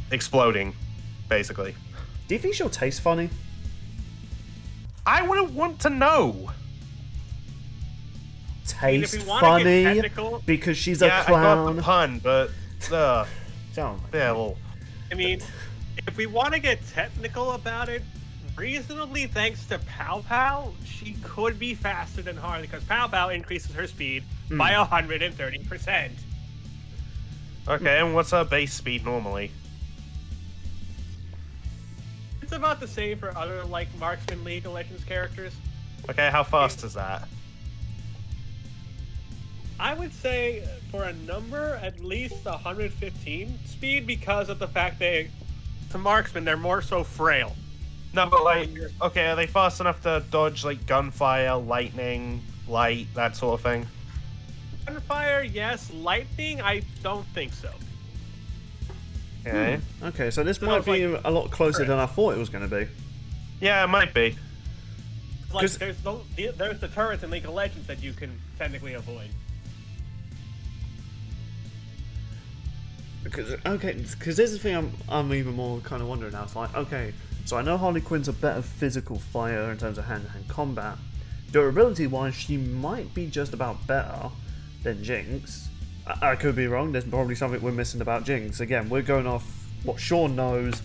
Exploding, basically. Do you think she'll taste funny? I wouldn't want to know. Taste if we wanna get funny technical- because she's a Yeah, I got clown. the pun, but Oh my yeah, well, I mean, if we want to get technical about it, reasonably thanks to Pow Pow, she could be faster than Harley because Pow Pow increases her speed by 130%. Okay, and what's her base speed normally? It's about the same for other like marksman League of Legends characters. Okay, how fast is that? I would say for a number at least 115 speed because of the fact that to marksmen they're more so frail. No, but like, okay, are they fast enough to dodge like gunfire, lightning, light, that sort of thing? Gunfire, yes. Lightning, I don't think so. Okay. Okay, so this So might it's be like- a lot closer than I thought it was going to be. Yeah, it might be. Like 'Cause- there's the turrets in League of Legends that you can technically avoid. Because this is the thing I'm even more kind of wondering now. It's like, okay, so I know Harley Quinn's a better physical fighter in terms of hand-to-hand combat. Durability-wise, she might be just about better than Jinx. I could be wrong. There's probably something we're missing about Jinx. Again, we're going off what Sean knows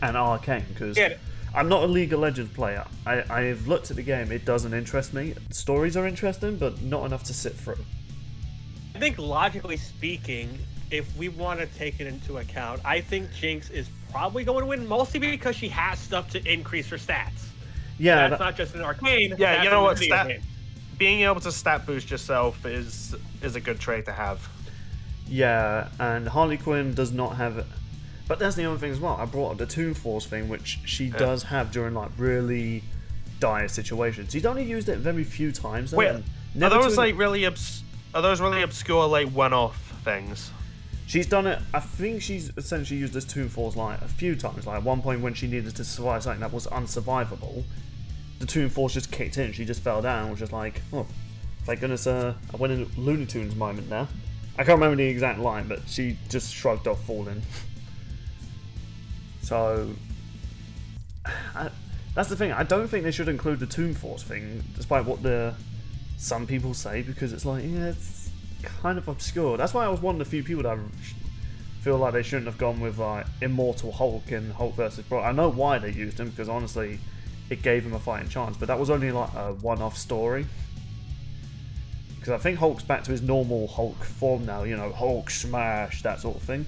and Arcane, because Yeah. I'm not a League of Legends player. I've looked at the game. It doesn't interest me. The stories are interesting, but not enough to sit through. I think logically speaking, if we want to take it into account, I think Jinx is probably going to win mostly because she has stuff to increase her stats. Yeah, That's not just an arcane. Yeah, that's you know in the what? video game. Being able to stat boost yourself is a good trait to have. yeah, and Harley Quinn does not have it. But that's the other thing as well. I brought up the Toon Force thing, which she does have during like really dire situations. She's only used it very few times. Though, Wait, and are never those to- like really are those really obscure like one-off things? She's done it. I think she's essentially used this Toon Force like a few times. Like at one point when she needed to survive something that was unsurvivable, the Toon Force just kicked in. She just fell down. Was just like, oh, thank goodness. I went in a Looney Tunes moment now. I can't remember the exact line, but she just shrugged off falling. So that's the thing. I don't think they should include the Toon Force thing, despite what some people say, because it's like, yeah, it's kind of obscure. That's why I was one of the few people that feel like they shouldn't have gone with like Immortal Hulk and Hulk versus Brock. I know why they used him, because honestly, it gave him a fighting chance, but that was only like a one-off story. Because I think Hulk's back to his normal Hulk form now, you know, Hulk smash, that sort of thing.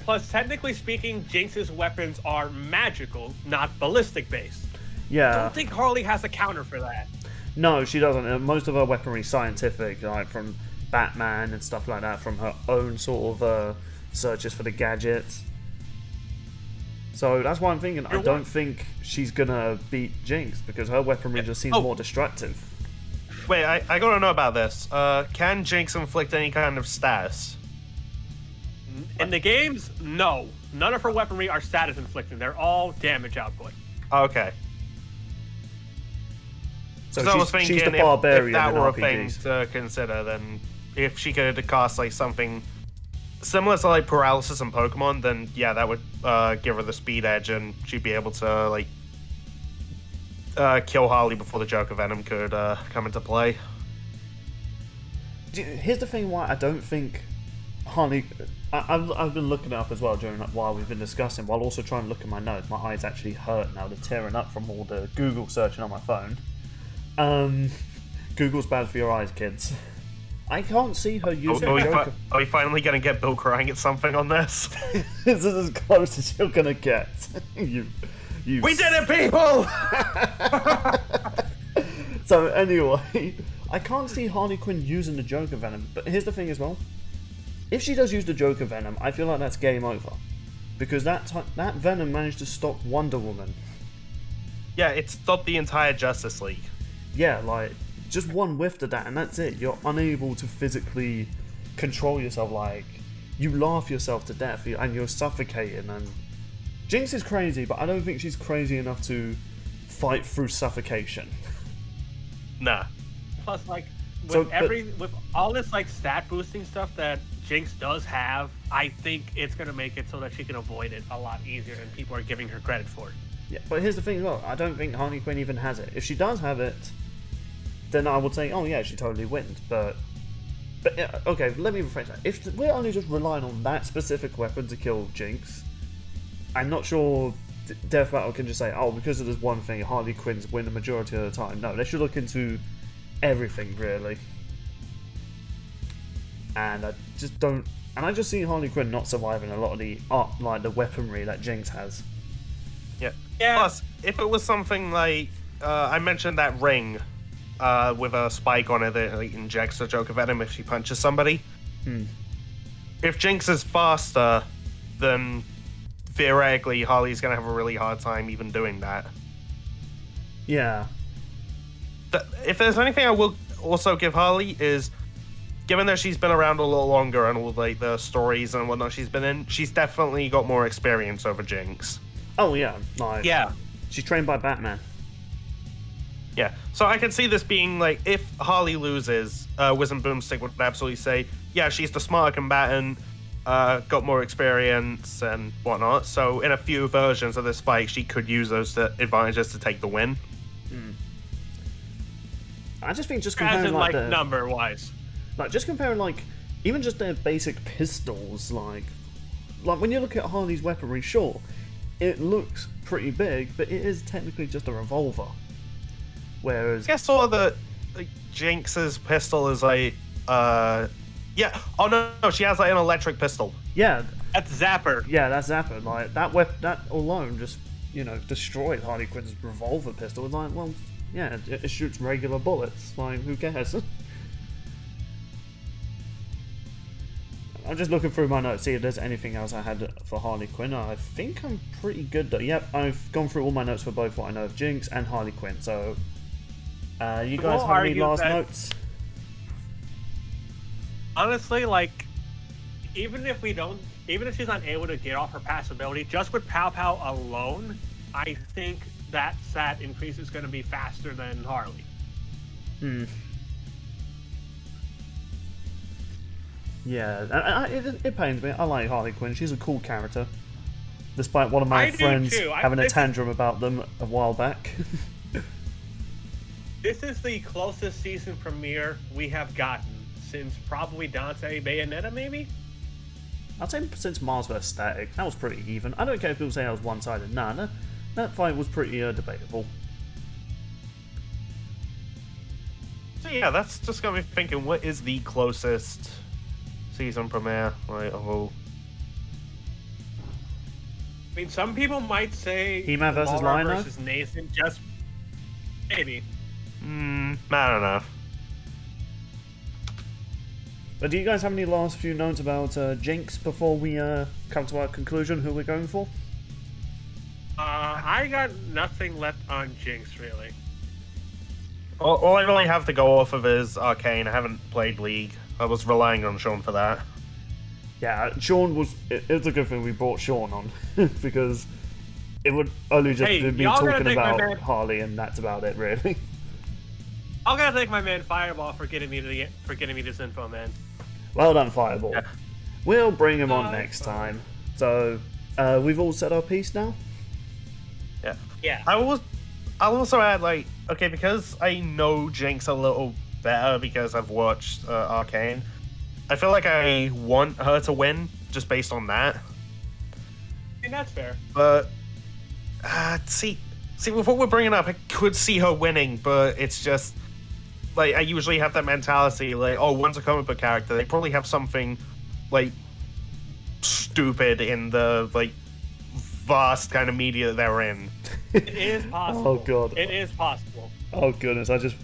Plus, technically speaking, Jinx's weapons are magical, not ballistic based. I Yeah. don't think Harley has a counter for that. No, she doesn't. Most of her weaponry is scientific, like from Batman and stuff like that, from her own sort of searches for the gadgets. So that's why I'm thinking I don't think she's gonna beat Jinx, because her weaponry just seems more destructive. Wait, I gotta know about this. Can Jinx inflict any kind of status? In the games, no. None of her weaponry are status inflicting. They're all damage output. Okay. So So I was thinking she's the if barbarian that in were a thing RPGs. to consider, then if she could cast like something similar to like paralysis in Pokemon, then yeah, that would give her the speed edge, and she'd be able to like kill Harley before the Joker Venom could come into play. Here's the thing why I don't think Harley... I've been looking it up as well while we've been discussing, while also trying to look at my notes. My eyes actually hurt now. They're tearing up from all the Google searching on my phone. Google's bad for your eyes, kids. I can't see her using Joker. Are we finally gonna get Bill crying at something on this? This is as close as you're gonna get. you We did it, people! So anyway, I can't see Harley Quinn using the Joker Venom. But here's the thing as well. If she does use the Joker Venom, I feel like that's game over. Because that Venom managed to stop Wonder Woman. Yeah, it stopped the entire Justice League. Yeah, like, just one whiff of that and that's it. You're unable to physically control yourself. Like, you laugh yourself to death and you're suffocating. And Jinx is crazy, but I don't think she's crazy enough to fight through suffocation. Nah. Plus, like, with So, with all this like stat boosting stuff that Jinx does have, I think it's gonna make it so that she can avoid it a lot easier, and people are giving her credit for it. Yeah, but here's the thing, look, I don't think Harley Quinn even has it. If she does have it, then I would say, oh yeah, she totally wins. But But okay, let me rephrase that. If we're only just relying on that specific weapon to kill Jinx, I'm not sure Death Battle can just say, oh, because of this one thing, Harley Quinn's win the majority of the time. No, they should look into everything, really. And I just don't... And I just see Harley Quinn not surviving a lot of the the weaponry that Jinx has. Yeah. Yeah. Plus, if it was something like... I mentioned that ring with a spike on it that like, injects a Joker Venom if she punches somebody. If Jinx is faster, then theoretically Harley's going to have a really hard time even doing that. Yeah. If there's anything I will also give Harley is, given that she's been around a little longer and all like the stories and whatnot she's been in, she's definitely got more experience over Jinx. Oh, yeah. Like, Yeah. she's trained by Batman. Yeah, so I can see this being like, if Harley loses, Wiz and Boomstick would absolutely say, yeah, she's the smarter combatant, got more experience and whatnot, so in a few versions of this fight, she could use those advantages to take the win. I just think just As comparing in, like like, the... number-wise. Like, just comparing, like, even just their basic pistols, like when you look at Harley's weaponry, sure, it looks pretty big, but it is technically just a revolver. Whereas... I guess sort of the like, Jinx's pistol is like, yeah, oh no, she has like an electric pistol. Yeah, That's Zapper. yeah, that's Zapper. Like, that alone just, you know, destroyed Harley Quinn's revolver pistol. It's like, well, yeah, it shoots regular bullets. Like, who cares? I'm just looking through my notes, see if there's anything else I had for Harley Quinn. I think I'm pretty good though. Yep, I've gone through all my notes for both what I know of Jinx and Harley Quinn. So, you guys have any last notes? Honestly, like, even if she's not able to get off her pass ability, just with Pow Pow alone, I think that stat increase is going to be faster than Harley. Yeah, it pains me. I like Harley Quinn. She's a cool character. Despite one of my I do friends too. having a tantrum about them a while back. This is the closest season premiere we have gotten since probably Dante Bayonetta, maybe? I'd say since Mars vs. Static, that was pretty even. I don't care if people say I was one-sided. Nah, that fight was pretty debatable. So yeah, that's just got me thinking, what is the closest season premiere? Like, oh, I mean, some people might say He-Man versus Laura Lion-O? versus Nathan, just maybe. I don't know. But do you guys have any last few notes about Jinx before we come to our conclusion, who we're going for? I got nothing left on Jinx, really. All I really have to go off of is Arcane. I haven't played League. I was relying on Sean for that. Yeah, Sean was... It's a good thing we brought Sean on, because it would only just Hey, be me y'all gotta talking take my about man- Harley, and that's about it, really. I'm gonna thank my man Fireball for getting me this info, man. Well done, Fireball. Yeah. We'll bring him on Bye. next time. So, we've all said our piece now? Yeah. Yeah. I'll also add, like, okay, because I know Jinx a little better because I've watched Arcane, I feel like I want her to win just based on that. I mean, that's fair. But, see, with what we're bringing up, I could see her winning, but it's just, like, I usually have that mentality, like, oh, one's a comic book character, they probably have something, like, stupid in the, like, vast kind of media that they're in. It is possible. Oh, God. It is possible. Oh, goodness, I just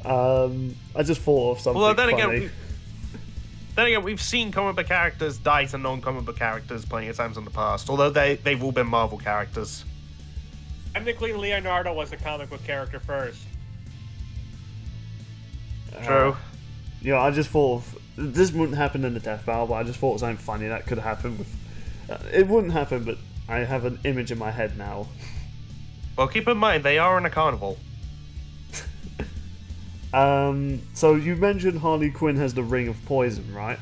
thought of something Well, funny. then again, we've seen comic book characters die to non-comic book characters plenty of times in the past, although they've all been Marvel characters. Technically, Leonardo was a comic book character first. True. Yeah, I just thought of... This wouldn't happen in the death battle, but I just thought it was something funny that could happen with... it wouldn't happen, but I have an image in my head now. Well, keep in mind, they are in a carnival. So you mentioned Harley Quinn has the ring of poison, right?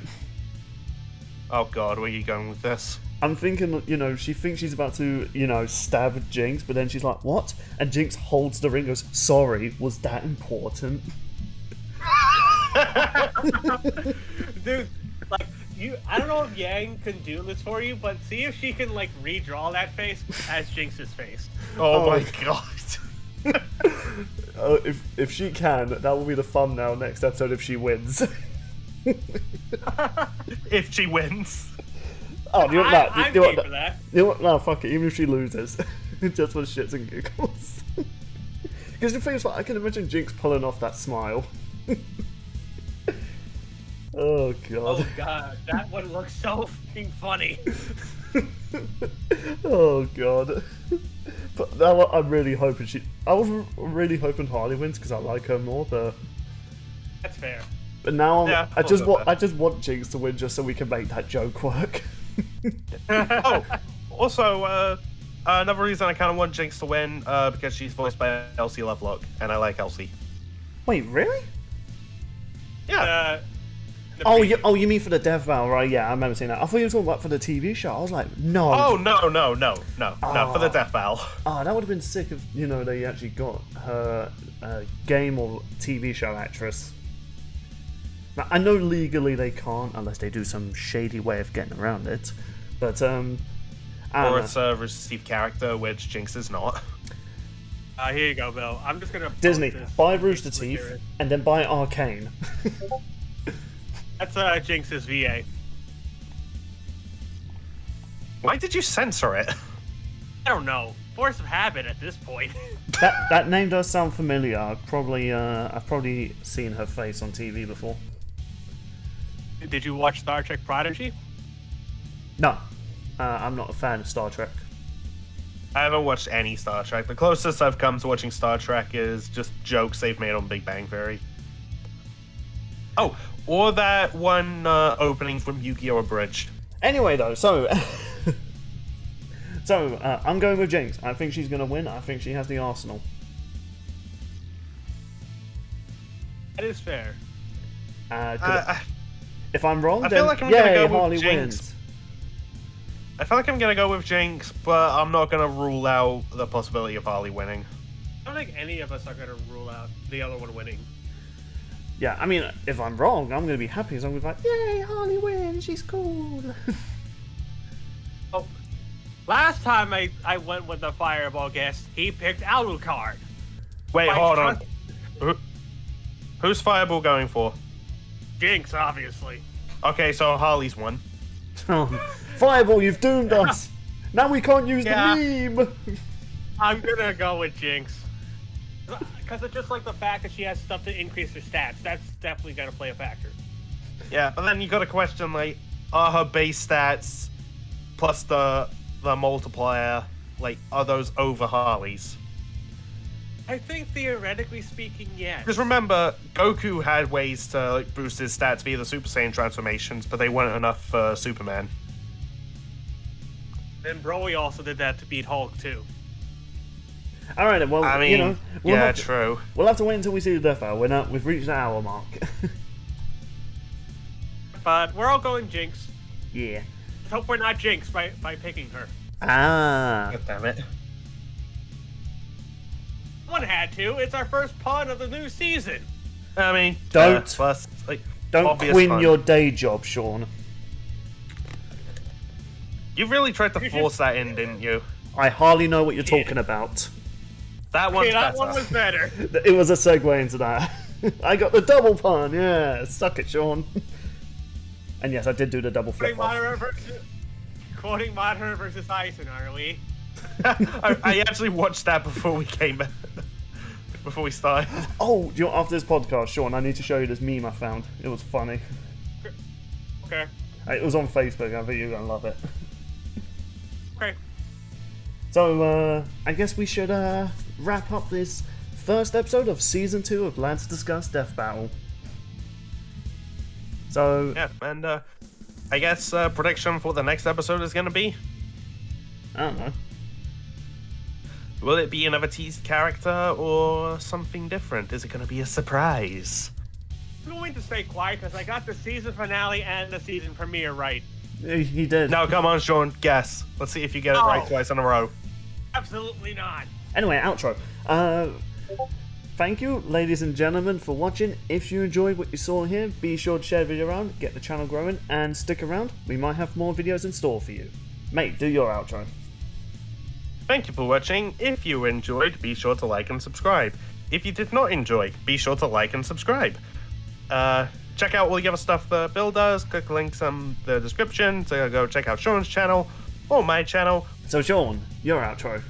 Oh god, where are you going with this? I'm thinking, you know, she thinks she's about to, you know, stab Jinx, but then she's like, what? And Jinx holds the ring and goes, sorry, was that important? Dude, like, I don't know if Yang can do this for you, but see if she can, like, redraw that face as Jinx's face. Oh my god. If she can, that will be the thumbnail next episode if she wins. If she wins. Oh, do you want that? I'm Do you want game for that. You know what? No, fuck it. Even if she loses, just for shits and giggles. Because the thing is, like, I can imagine Jinx pulling off that smile. Oh god. Oh god, that one looks so fucking funny. Oh god. But now I'm really hoping I was really hoping Harley wins because I like her more, but That's fair. now Yeah, I just I'll go I just want Jinx to win just so we can make that joke work. Oh, also, another reason I kind of want Jinx to win, because she's voiced by Elsie Lovelock, and I like Elsie. Wait, really? Yeah. Oh, you mean for the death battle, right? Yeah, I remember seeing that. I thought you were talking about for the TV show. I was like, no. Oh, no, for the death battle. Oh, that would have been sick if, they actually got her game or TV show actress. Now, I know legally they can't unless they do some shady way of getting around it, but Or it's a received character, which Jinx is not. Here you go, Bill. I'm just gonna Disney, post this. buy Rooster Teeth and then buy Arcane. That's Jinx's VA. Why did you censor it? I don't know. Force of habit at this point. That name does sound familiar. I've probably seen her face on TV before. Did you watch Star Trek Prodigy? No, I'm not a fan of Star Trek. I haven't watched any Star Trek. The closest I've come to watching Star Trek is just jokes they've made on Big Bang Theory. Oh, or that one opening from Yu-Gi-Oh! Abridged. Anyway, though, so I'm going with Jinx. I think she's going to win. I think she has the arsenal. That is fair. If I'm wrong, I then feel like I'm gonna yay, go with Harley Jinx. wins. I feel like I'm gonna go with Jinx, but I'm not gonna rule out the possibility of Harley winning. I don't think any of us are gonna rule out the other one winning. Yeah, I mean, if I'm wrong, I'm going to be happy. So I'm going to be like, yay, Harley wins. She's cool. Oh, last time I went with the Fireball guest, he picked Alucard. Wait, Like, hold on. Who's Fireball going for? Jinx, obviously. Okay, so Harley's won. Fireball, you've doomed us. Now we can't use Yeah. the meme. I'm gonna go with Jinx. Because it's just like the fact that she has stuff to increase her stats. That's definitely gonna play a factor. Yeah, but then you got to question, like, are her base stats plus the multiplier, like, are those over Harley's? I think theoretically speaking, yes. Because remember, Goku had ways to like, boost his stats via the Super Saiyan transformations, but they weren't enough for Superman. Then Broly also did that to beat Hulk too. All right, then, well, I mean, we'll yeah, have to, true. We'll have to wait until we see the death hour. We've reached the hour mark. But we're all going Jinx. Yeah. Let's hope we're not Jinx by picking her. Ah. God damn it. One had to. It's our first pun of the new season. I mean, Don't- plus, like, Don't obvious quit fun. your day job, Sean. You really tried to force that in, didn't you? I hardly know what you're talking about. That one's Okay, that better. one was better. It was a segue into that. I got the double pun. Yeah, suck it, Sean. And yes, I did do the double flip off. Quoting Madara versus Tyson, are we? I actually watched that before we came before we started. Oh, you know, after this podcast, Sean, I need to show you this meme I found. It was funny. Okay. It was on Facebook. I think you're gonna love it. Okay. So, I guess we should wrap up this first episode of Season 2 of Let's Discuss Death Battle. So, Yeah, and I guess prediction for the next episode is going to be, I don't know. will it be another teased character or something different? Is it going to be a surprise? I'm going to stay quiet because I got the season finale and the season premiere right. He did. No, come on, Sean, guess. Let's see if you get it right No. twice in a row. Absolutely not. Anyway, outro. thank you, ladies and gentlemen, for watching. If you enjoyed what you saw here, be sure to share the video around, get the channel growing, and stick around. We might have more videos in store for you. Mate, do your outro. Thank you for watching. If you enjoyed, be sure to like and subscribe. If you did not enjoy, be sure to like and subscribe. Check out all the other stuff that Bill does. Click links in the description to go check out Sean's channel or my channel. So Sean, your outro.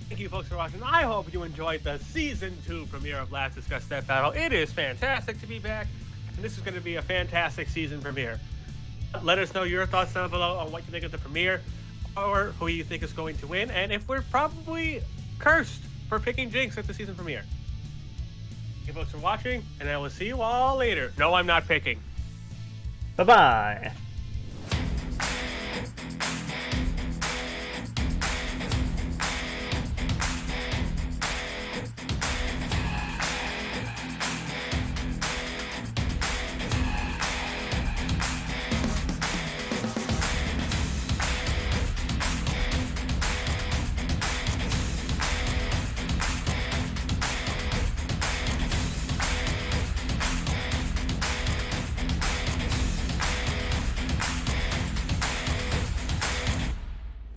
Thank you folks for watching. I hope you enjoyed the Season 2 premiere of Let's Discuss Death Battle. It is fantastic to be back, and this is going to be a fantastic season premiere. Let us know your thoughts down below on what you think of the premiere, or who you think is going to win, and if we're probably cursed for picking Jinx at the season premiere. Thank you folks for watching, and I will see you all later. No, I'm not picking. Bye-bye.